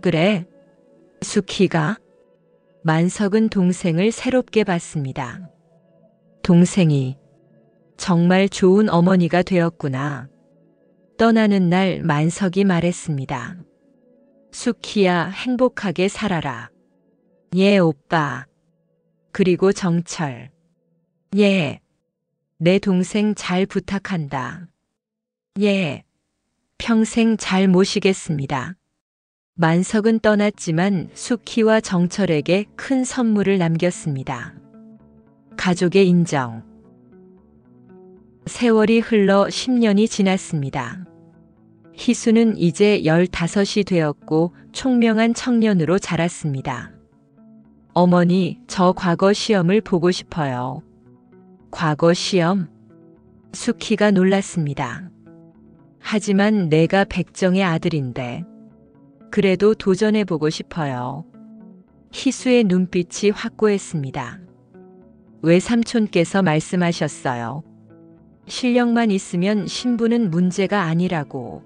그래? 수키가? 만석은 동생을 새롭게 봤습니다. 동생이 정말 좋은 어머니가 되었구나. 떠나는 날 만석이 말했습니다. 수키야, 행복하게 살아라. 예, 오빠. 그리고 정철. 예. 내 동생 잘 부탁한다. 예. 평생 잘 모시겠습니다. 만석은 떠났지만 수키와 정철에게 큰 선물을 남겼습니다. 가족의 인정. 세월이 흘러 10년이 지났습니다. 희수는 이제 15이 되었고 총명한 청년으로 자랐습니다. 어머니, 저 과거 시험을 보고 싶어요. 과거 시험? 수키가 놀랐습니다. 하지만 내가 백정의 아들인데. 그래도 도전해보고 싶어요. 희수의 눈빛이 확고했습니다. 외삼촌께서 말씀하셨어요. 실력만 있으면 신분은 문제가 아니라고.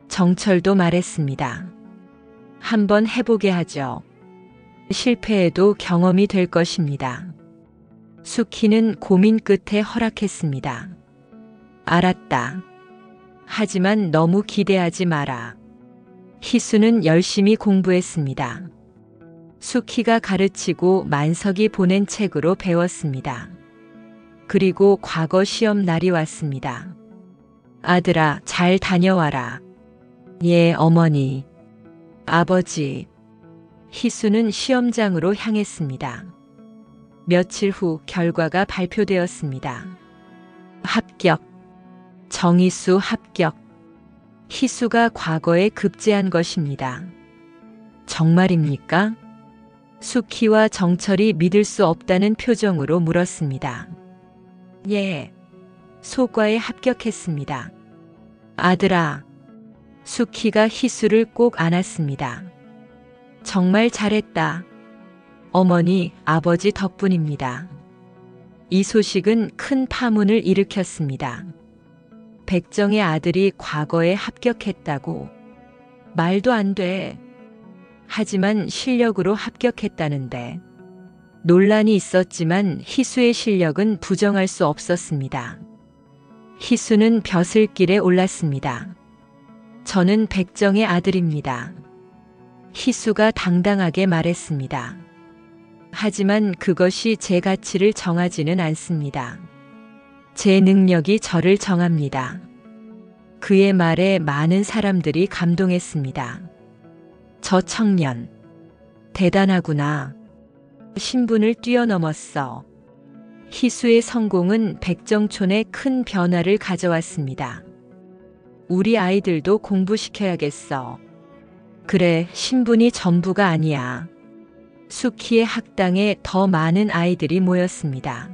정철도 말했습니다. 한번 해보게 하죠. 실패해도 경험이 될 것입니다. 수키는 고민 끝에 허락했습니다. 알았다. 하지만 너무 기대하지 마라. 희수는 열심히 공부했습니다. 수키가 가르치고 만석이 보낸 책으로 배웠습니다. 그리고 과거 시험 날이 왔습니다. 아들아, 잘 다녀와라. 예, 어머니. 아버지. 희수는 시험장으로 향했습니다. 며칠 후 결과가 발표되었습니다. 합격. 정희수 합격. 희수가 과거에 급제한 것입니다. 정말입니까? 수키와 정철이 믿을 수 없다는 표정으로 물었습니다. 예. 소과에 합격했습니다. 아들아. 수키가 희수를 꼭 안았습니다. 정말 잘했다. 어머니, 아버지 덕분입니다. 이 소식은 큰 파문을 일으켰습니다. 백정의 아들이 과거에 합격했다고. 말도 안 돼. 하지만 실력으로 합격했다는데. 논란이 있었지만 희수의 실력은 부정할 수 없었습니다. 희수는 벼슬길에 올랐습니다. 저는 백정의 아들입니다. 희수가 당당하게 말했습니다. 하지만 그것이 제 가치를 정하지는 않습니다. 제 능력이 저를 정합니다. 그의 말에 많은 사람들이 감동했습니다. 저 청년. 대단하구나. 신분을 뛰어넘었어. 희수의 성공은 백정촌에 큰 변화를 가져왔습니다. 우리 아이들도 공부시켜야겠어. 그래, 신분이 전부가 아니야. 수키의 학당에 더 많은 아이들이 모였습니다.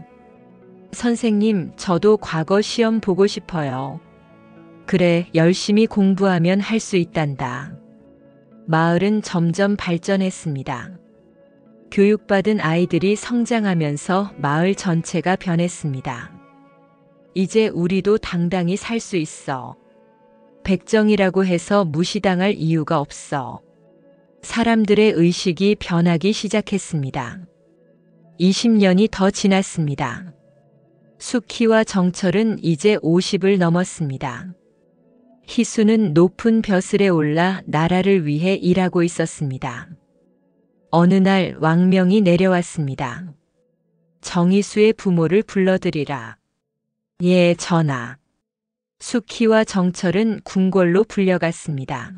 선생님, 저도 과거 시험 보고 싶어요. 그래, 열심히 공부하면 할 수 있단다. 마을은 점점 발전했습니다. 교육받은 아이들이 성장하면서 마을 전체가 변했습니다. 이제 우리도 당당히 살 수 있어. 백정이라고 해서 무시당할 이유가 없어. 사람들의 의식이 변하기 시작했습니다. 20년이 더 지났습니다. 수키와 정철은 이제 50을 넘었습니다. 희수는 높은 벼슬에 올라 나라를 위해 일하고 있었습니다. 어느 날 왕명이 내려왔습니다. 정희수의 부모를 불러들이라. 예, 전하. 수키와 정철은 궁궐로 불려갔습니다.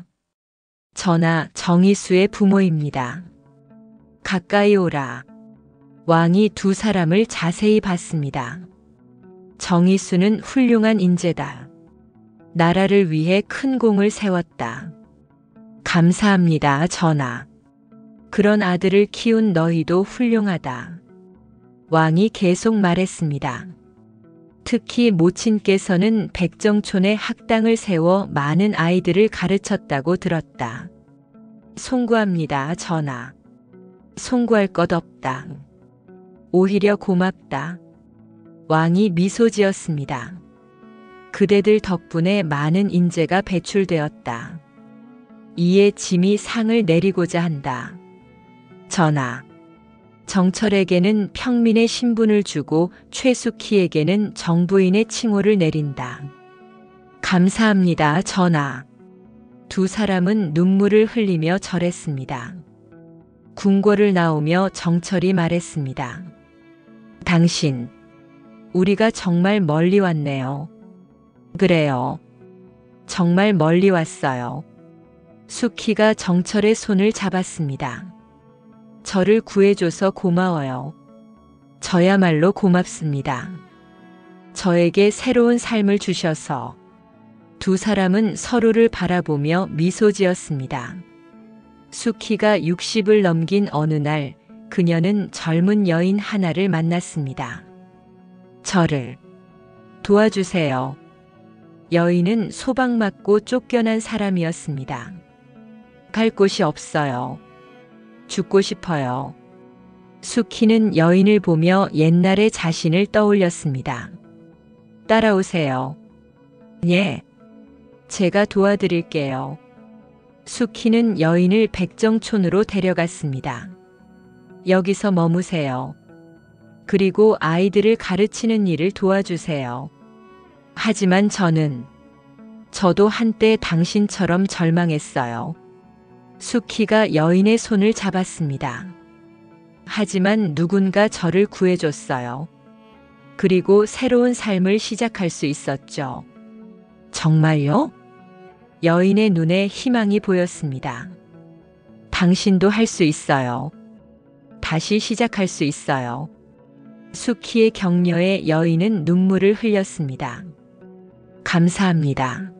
전하, 정희수의 부모입니다. 가까이 오라. 왕이 두 사람을 자세히 봤습니다. 정희수는 훌륭한 인재다. 나라를 위해 큰 공을 세웠다. 감사합니다, 전하. 그런 아들을 키운 너희도 훌륭하다. 왕이 계속 말했습니다. 특히 모친께서는 백정촌에 학당을 세워 많은 아이들을 가르쳤다고 들었다. 송구합니다, 전하. 송구할 것 없다. 오히려 고맙다. 왕이 미소 지었습니다. 그대들 덕분에 많은 인재가 배출되었다. 이에 짐이 상을 내리고자 한다. 전하. 정철에게는 평민의 신분을 주고 최수키에게는 정부인의 칭호를 내린다. 감사합니다, 전하. 두 사람은 눈물을 흘리며 절했습니다. 궁궐을 나오며 정철이 말했습니다. 당신, 우리가 정말 멀리 왔네요. 그래요. 정말 멀리 왔어요. 수키가 정철의 손을 잡았습니다. 저를 구해줘서 고마워요. 저야말로 고맙습니다. 저에게 새로운 삶을 주셔서. 두 사람은 서로를 바라보며 미소 지었습니다. 수키가 60을 넘긴 어느 날 그녀는 젊은 여인 하나를 만났습니다. 저를 도와주세요. 여인은 소박 맞고 쫓겨난 사람이었습니다. 갈 곳이 없어요. 죽고 싶어요. 수키는 여인을 보며 옛날의 자신을 떠올렸습니다. 따라오세요. 예. 제가 도와드릴게요. 수키는 여인을 백정촌으로 데려갔습니다. 여기서 머무세요. 그리고 아이들을 가르치는 일을 도와주세요. 하지만 저도 한때 당신처럼 절망했어요. 수키가 여인의 손을 잡았습니다. 하지만 누군가 저를 구해줬어요. 그리고 새로운 삶을 시작할 수 있었죠. 정말요? 여인의 눈에 희망이 보였습니다. 당신도 할 수 있어요. 다시 시작할 수 있어요. 수키의 격려에 여인은 눈물을 흘렸습니다. 감사합니다.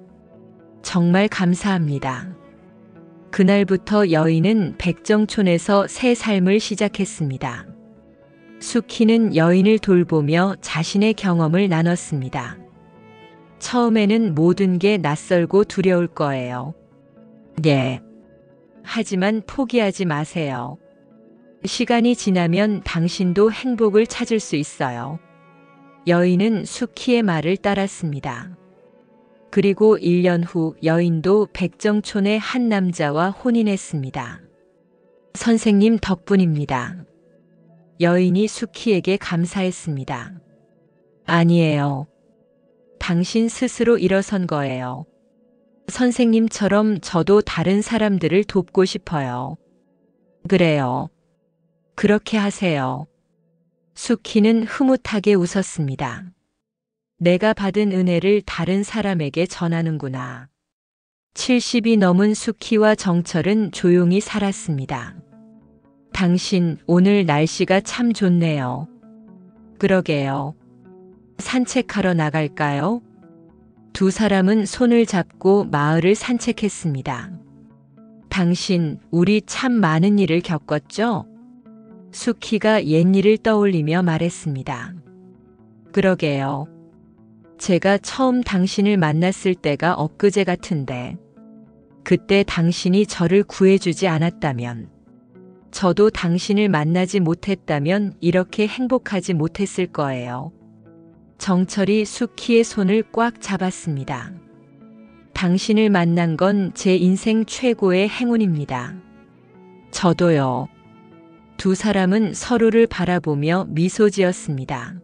정말 감사합니다. 그날부터 여인은 백정촌에서 새 삶을 시작했습니다. 수키는 여인을 돌보며 자신의 경험을 나눴습니다. 처음에는 모든 게 낯설고 두려울 거예요. 예. 하지만 포기하지 마세요. 시간이 지나면 당신도 행복을 찾을 수 있어요. 여인은 수키의 말을 따랐습니다. 그리고 1년 후 여인도 백정촌의 한 남자와 혼인했습니다. 선생님 덕분입니다. 여인이 수키에게 감사했습니다. 아니에요. 당신 스스로 일어선 거예요. 선생님처럼 저도 다른 사람들을 돕고 싶어요. 그래요. 그렇게 하세요. 수키는 흐뭇하게 웃었습니다. 내가 받은 은혜를 다른 사람에게 전하는구나. 70이 넘은 수키와 정철은 조용히 살았습니다. 당신, 오늘 날씨가 참 좋네요. 그러게요. 산책하러 나갈까요? 두 사람은 손을 잡고 마을을 산책했습니다. 당신, 우리 참 많은 일을 겪었죠? 수키가 옛일을 떠올리며 말했습니다. 그러게요. 제가 처음 당신을 만났을 때가 엊그제 같은데, 그때 당신이 저를 구해주지 않았다면, 저도 당신을 만나지 못했다면 이렇게 행복하지 못했을 거예요. 정철이 수키의 손을 꽉 잡았습니다. 당신을 만난 건 제 인생 최고의 행운입니다. 저도요. 두 사람은 서로를 바라보며 미소 지었습니다.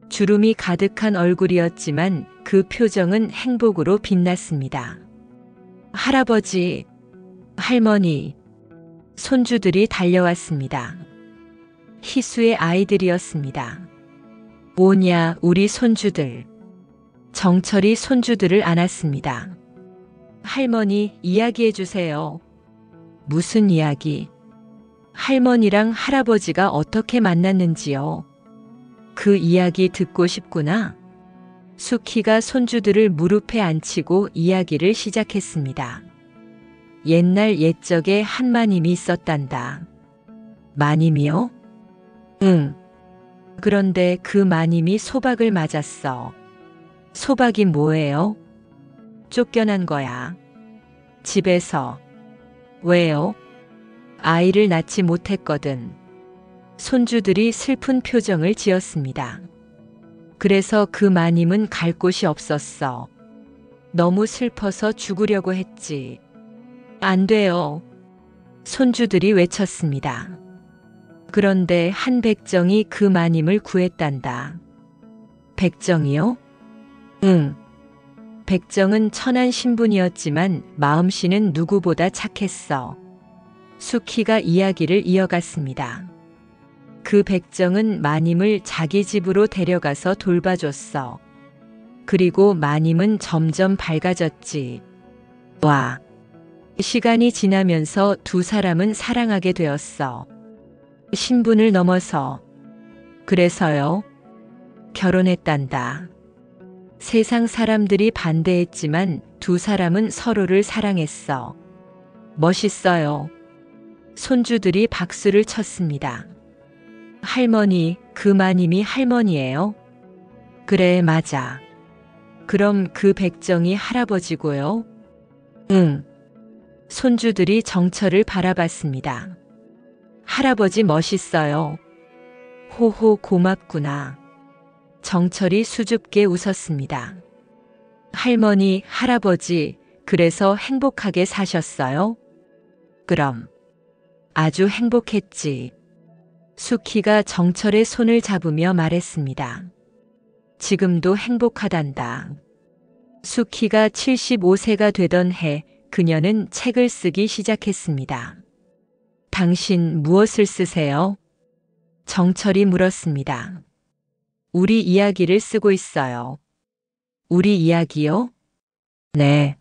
주름이 가득한 얼굴이었지만 그 표정은 행복으로 빛났습니다. 할아버지, 할머니, 손주들이 달려왔습니다. 희수의 아이들이었습니다. 뭐냐, 우리 손주들. 정철이 손주들을 안았습니다. 할머니, 이야기해 주세요. 무슨 이야기? 할머니랑 할아버지가 어떻게 만났는지요? 그 이야기 듣고 싶구나. 수키가 손주들을 무릎에 앉히고 이야기를 시작했습니다. 옛날 옛적에 한 마님이 있었단다. 마님이요? 응. 그런데 그 마님이 소박을 맞았어. 소박이 뭐예요? 쫓겨난 거야. 집에서. 왜요? 아이를 낳지 못했거든. 손주들이 슬픈 표정을 지었습니다. 그래서 그 마님은 갈 곳이 없었어. 너무 슬퍼서 죽으려고 했지. 안 돼요. 손주들이 외쳤습니다. 그런데 한 백정이 그 마님을 구했단다. 백정이요? 응. 백정은 천한 신분이었지만 마음씨는 누구보다 착했어. 수키가 이야기를 이어갔습니다. 그 백정은 마님을 자기 집으로 데려가서 돌봐줬어. 그리고 마님은 점점 밝아졌지. 와. 시간이 지나면서 두 사람은 사랑하게 되었어. 신분을 넘어서. 그래서요. 결혼했단다. 세상 사람들이 반대했지만 두 사람은 서로를 사랑했어. 멋있어요. 손주들이 박수를 쳤습니다. 할머니, 그 마님이 할머니예요? 그래, 맞아. 그럼 그 백정이 할아버지고요? 응. 손주들이 정철을 바라봤습니다. 할아버지 멋있어요. 호호, 고맙구나. 정철이 수줍게 웃었습니다. 할머니, 할아버지, 그래서 행복하게 사셨어요? 그럼. 아주 행복했지. 수키가 정철의 손을 잡으며 말했습니다. 지금도 행복하단다. 수키가 75세가 되던 해 그녀는 책을 쓰기 시작했습니다. 당신 무엇을 쓰세요? 정철이 물었습니다. 우리 이야기를 쓰고 있어요. 우리 이야기요? 네.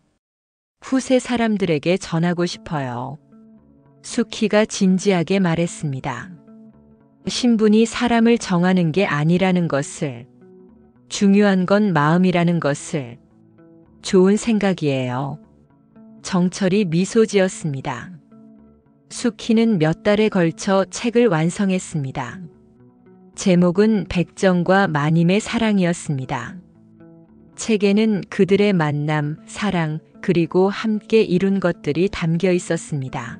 후세 사람들에게 전하고 싶어요. 수키가 진지하게 말했습니다. 신분이 사람을 정하는 게 아니라는 것을, 중요한 건 마음이라는 것을. 좋은 생각이에요. 정철이 미소 지었습니다. 수키는 몇 달에 걸쳐 책을 완성했습니다. 제목은 백정과 마님의 사랑이었습니다. 책에는 그들의 만남, 사랑, 그리고 함께 이룬 것들이 담겨 있었습니다.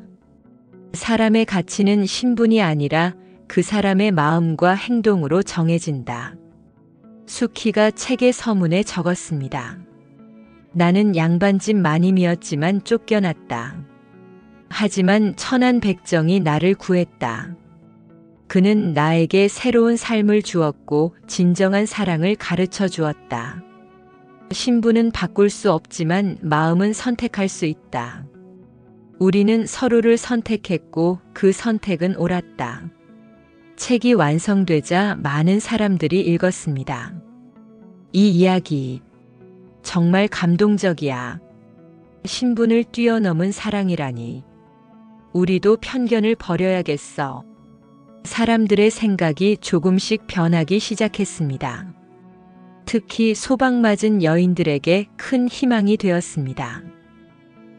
사람의 가치는 신분이 아니라 그 사람의 마음과 행동으로 정해진다. 수키가 책의 서문에 적었습니다. 나는 양반집 마님이었지만 쫓겨났다. 하지만 천안 백정이 나를 구했다. 그는 나에게 새로운 삶을 주었고 진정한 사랑을 가르쳐 주었다. 신분은 바꿀 수 없지만 마음은 선택할 수 있다. 우리는 서로를 선택했고 그 선택은 옳았다. 책이 완성되자 많은 사람들이 읽었습니다. 이 이야기 정말 감동적이야. 신분을 뛰어넘은 사랑이라니. 우리도 편견을 버려야겠어. 사람들의 생각이 조금씩 변하기 시작했습니다. 특히 소방맞은 여인들에게 큰 희망이 되었습니다.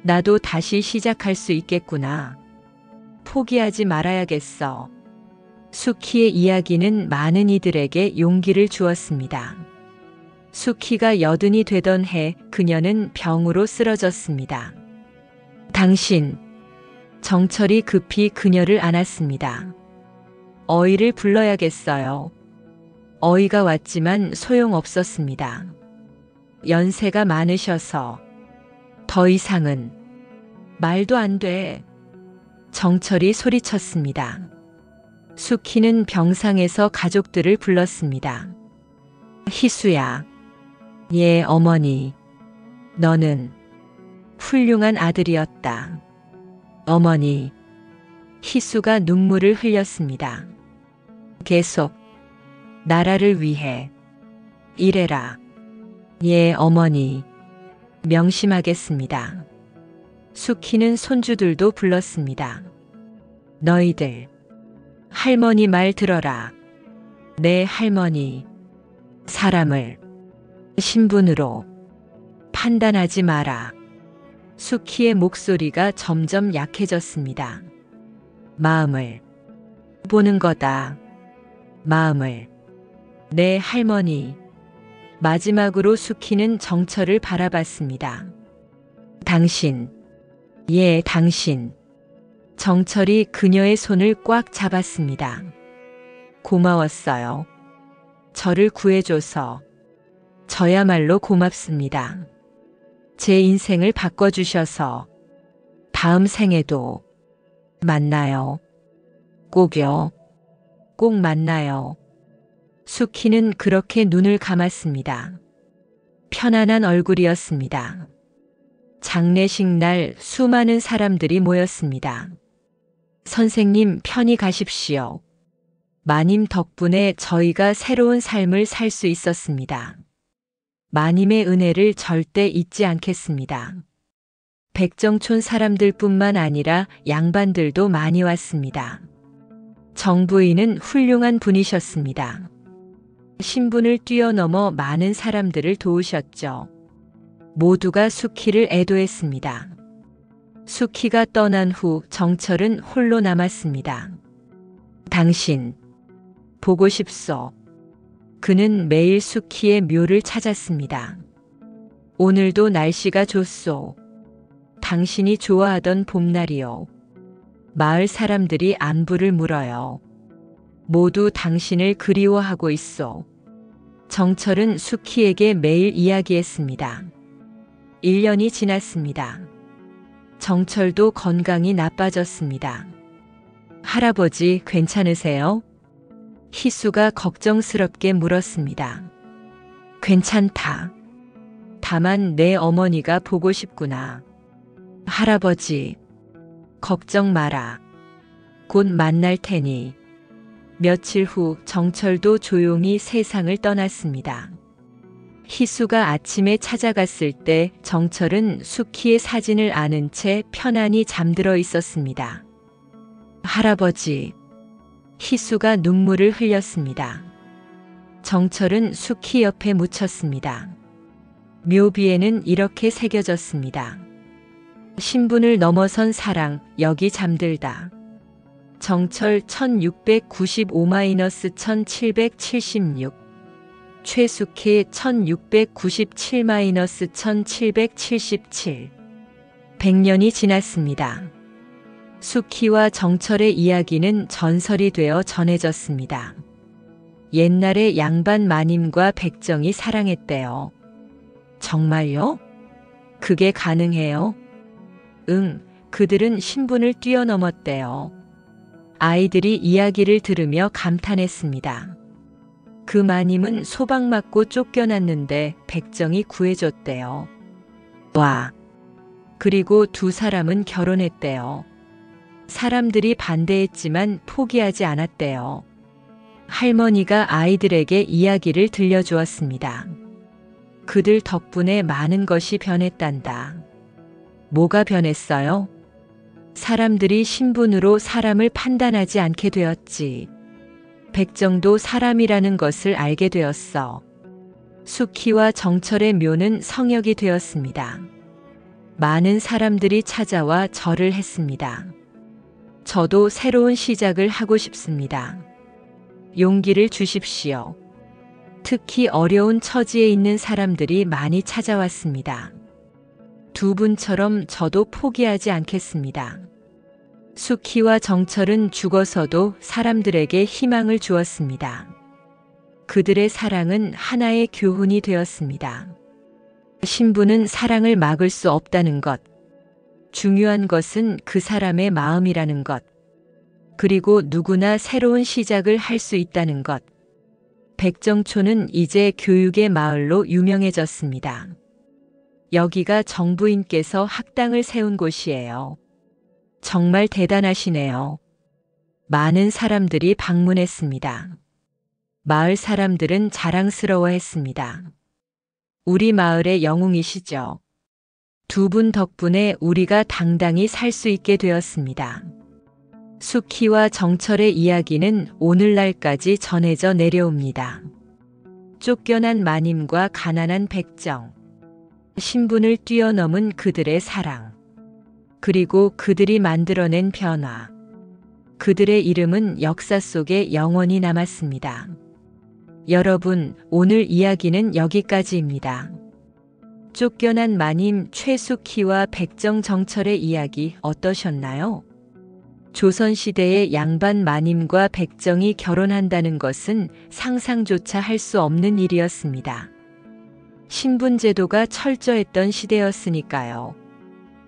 나도 다시 시작할 수 있겠구나. 포기하지 말아야겠어. 수키의 이야기는 많은 이들에게 용기를 주었습니다. 수키가 80이 되던 해 그녀는 병으로 쓰러졌습니다. 당신, 정철이 급히 그녀를 안았습니다. 어이를 불러야겠어요. 어이가 왔지만 소용없었습니다. 연세가 많으셔서. 더 이상은. 말도 안 돼. 정철이 소리쳤습니다. 수키는 병상에서 가족들을 불렀습니다. 희수야. 예, 어머니. 너는 훌륭한 아들이었다. 어머니. 희수가 눈물을 흘렸습니다. 계속 나라를 위해 일해라. 예, 어머니. 명심하겠습니다. 수키는 손주들도 불렀습니다. 너희들 할머니 말 들어라. 내 할머니. 사람을 신분으로 판단하지 마라. 수키의 목소리가 점점 약해졌습니다. 마음을 보는 거다. 마음을. 내 할머니. 마지막으로 수키는 정철을 바라봤습니다. 당신. 예, 당신. 정철이 그녀의 손을 꽉 잡았습니다. 고마웠어요. 저를 구해줘서. 저야말로 고맙습니다. 제 인생을 바꿔주셔서. 다음 생에도 만나요. 꼭요. 꼭 만나요. 수키는 그렇게 눈을 감았습니다. 편안한 얼굴이었습니다. 장례식 날 수많은 사람들이 모였습니다. 선생님, 편히 가십시오. 마님 덕분에 저희가 새로운 삶을 살 수 있었습니다. 마님의 은혜를 절대 잊지 않겠습니다. 백정촌 사람들뿐만 아니라 양반들도 많이 왔습니다. 정부인은 훌륭한 분이셨습니다. 신분을 뛰어넘어 많은 사람들을 도우셨죠. 모두가 수키를 애도했습니다. 수키가 떠난 후 정철은 홀로 남았습니다. 당신, 보고 싶소. 그는 매일 수키의 묘를 찾았습니다. 오늘도 날씨가 좋소. 당신이 좋아하던 봄날이요. 마을 사람들이 안부를 물어요. 모두 당신을 그리워하고 있소. 정철은 수키에게 매일 이야기했습니다. 1년이 지났습니다. 정철도 건강이 나빠졌습니다. 할아버지 괜찮으세요? 희수가 걱정스럽게 물었습니다. 괜찮다. 다만 내 어머니가 보고 싶구나. 할아버지, 걱정 마라. 곧 만날 테니. 며칠 후 정철도 조용히 세상을 떠났습니다. 희수가 아침에 찾아갔을 때 정철은 수키의 사진을 안은 채 편안히 잠들어 있었습니다. 할아버지, 희수가 눈물을 흘렸습니다. 정철은 수키 옆에 묻혔습니다. 묘비에는 이렇게 새겨졌습니다. 신분을 넘어선 사랑, 여기 잠들다. 정철 1695-1776, 최숙희 1697-1777. 100년이 지났습니다. 수키와 정철의 이야기는 전설이 되어 전해졌습니다. 옛날에 양반 마님과 백정이 사랑했대요. 정말요? 그게 가능해요? 응, 그들은 신분을 뛰어넘었대요. 아이들이 이야기를 들으며 감탄했습니다. 그 마님은 소박 맞고 쫓겨났는데 백정이 구해줬대요. 와! 그리고 두 사람은 결혼했대요. 사람들이 반대했지만 포기하지 않았대요. 할머니가 아이들에게 이야기를 들려주었습니다. 그들 덕분에 많은 것이 변했단다. 뭐가 변했어요? 사람들이 신분으로 사람을 판단하지 않게 되었지. 백정도 사람이라는 것을 알게 되었어. 수키와 정철의 묘는 성역이 되었습니다. 많은 사람들이 찾아와 절을 했습니다. 저도 새로운 시작을 하고 싶습니다. 용기를 주십시오. 특히 어려운 처지에 있는 사람들이 많이 찾아왔습니다. 두 분처럼 저도 포기하지 않겠습니다. 수키와 정철은 죽어서도 사람들에게 희망을 주었습니다. 그들의 사랑은 하나의 교훈이 되었습니다. 신분은 사랑을 막을 수 없다는 것. 중요한 것은 그 사람의 마음이라는 것. 그리고 누구나 새로운 시작을 할 수 있다는 것. 백정촌은 이제 교육의 마을로 유명해졌습니다. 여기가 정부인께서 학당을 세운 곳이에요. 정말 대단하시네요. 많은 사람들이 방문했습니다. 마을 사람들은 자랑스러워했습니다. 우리 마을의 영웅이시죠. 두 분 덕분에 우리가 당당히 살 수 있게 되었습니다. 수키와 정철의 이야기는 오늘날까지 전해져 내려옵니다. 쫓겨난 마님과 가난한 백정, 신분을 뛰어넘은 그들의 사랑, 그리고 그들이 만들어낸 변화. 그들의 이름은 역사 속에 영원히 남았습니다. 여러분, 오늘 이야기는 여기까지입니다. 쫓겨난 마님 최수키와 백정 정철의 이야기 어떠셨나요? 조선시대의 양반 마님과 백정이 결혼한다는 것은 상상조차 할 수 없는 일이었습니다. 신분제도가 철저했던 시대였으니까요.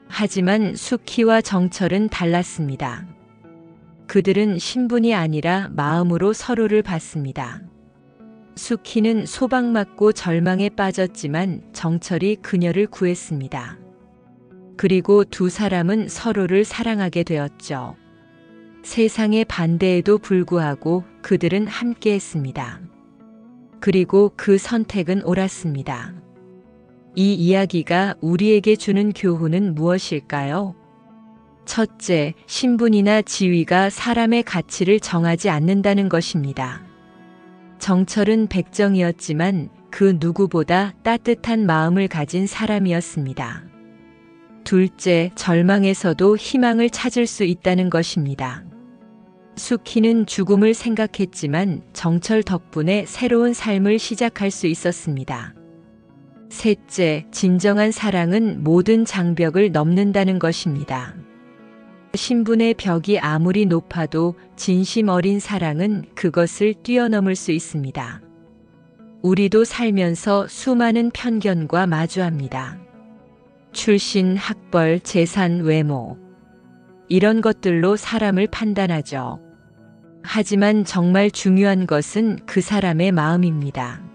하지만 수키와 정철은 달랐습니다. 그들은 신분이 아니라 마음으로 서로를 봤습니다. 수키는 소박맞고 절망에 빠졌지만 정철이 그녀를 구했습니다. 그리고 두 사람은 서로를 사랑하게 되었죠. 세상의 반대에도 불구하고 그들은 함께했습니다. 그리고 그 선택은 옳았습니다. 이 이야기가 우리에게 주는 교훈은 무엇일까요? 첫째, 신분이나 지위가 사람의 가치를 정하지 않는다는 것입니다. 정철은 백정이었지만 그 누구보다 따뜻한 마음을 가진 사람이었습니다. 둘째, 절망에서도 희망을 찾을 수 있다는 것입니다. 숙희는 죽음을 생각했지만 정철 덕분에 새로운 삶을 시작할 수 있었습니다. 셋째, 진정한 사랑은 모든 장벽을 넘는다는 것입니다. 신분의 벽이 아무리 높아도 진심 어린 사랑은 그것을 뛰어넘을 수 있습니다. 우리도 살면서 수많은 편견과 마주합니다. 출신, 학벌, 재산, 외모. 이런 것들로 사람을 판단하죠. 하지만 정말 중요한 것은 그 사람의 마음입니다.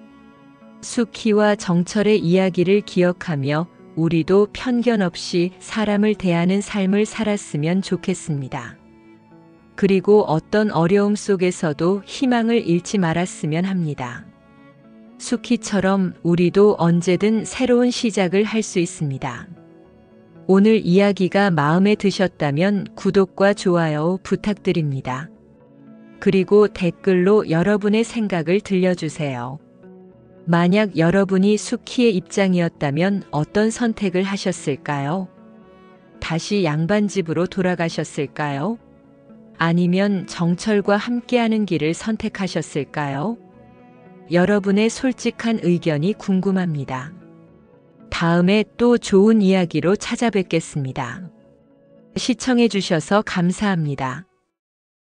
숙희와 정철의 이야기를 기억하며 우리도 편견 없이 사람을 대하는 삶을 살았으면 좋겠습니다. 그리고 어떤 어려움 속에서도 희망을 잃지 말았으면 합니다. 숙희처럼 우리도 언제든 새로운 시작을 할 수 있습니다. 오늘 이야기가 마음에 드셨다면 구독과 좋아요 부탁드립니다. 그리고 댓글로 여러분의 생각을 들려주세요. 만약 여러분이 숙희의 입장이었다면 어떤 선택을 하셨을까요? 다시 양반집으로 돌아가셨을까요? 아니면 정철과 함께하는 길을 선택하셨을까요? 여러분의 솔직한 의견이 궁금합니다. 다음에 또 좋은 이야기로 찾아뵙겠습니다. 시청해주셔서 감사합니다.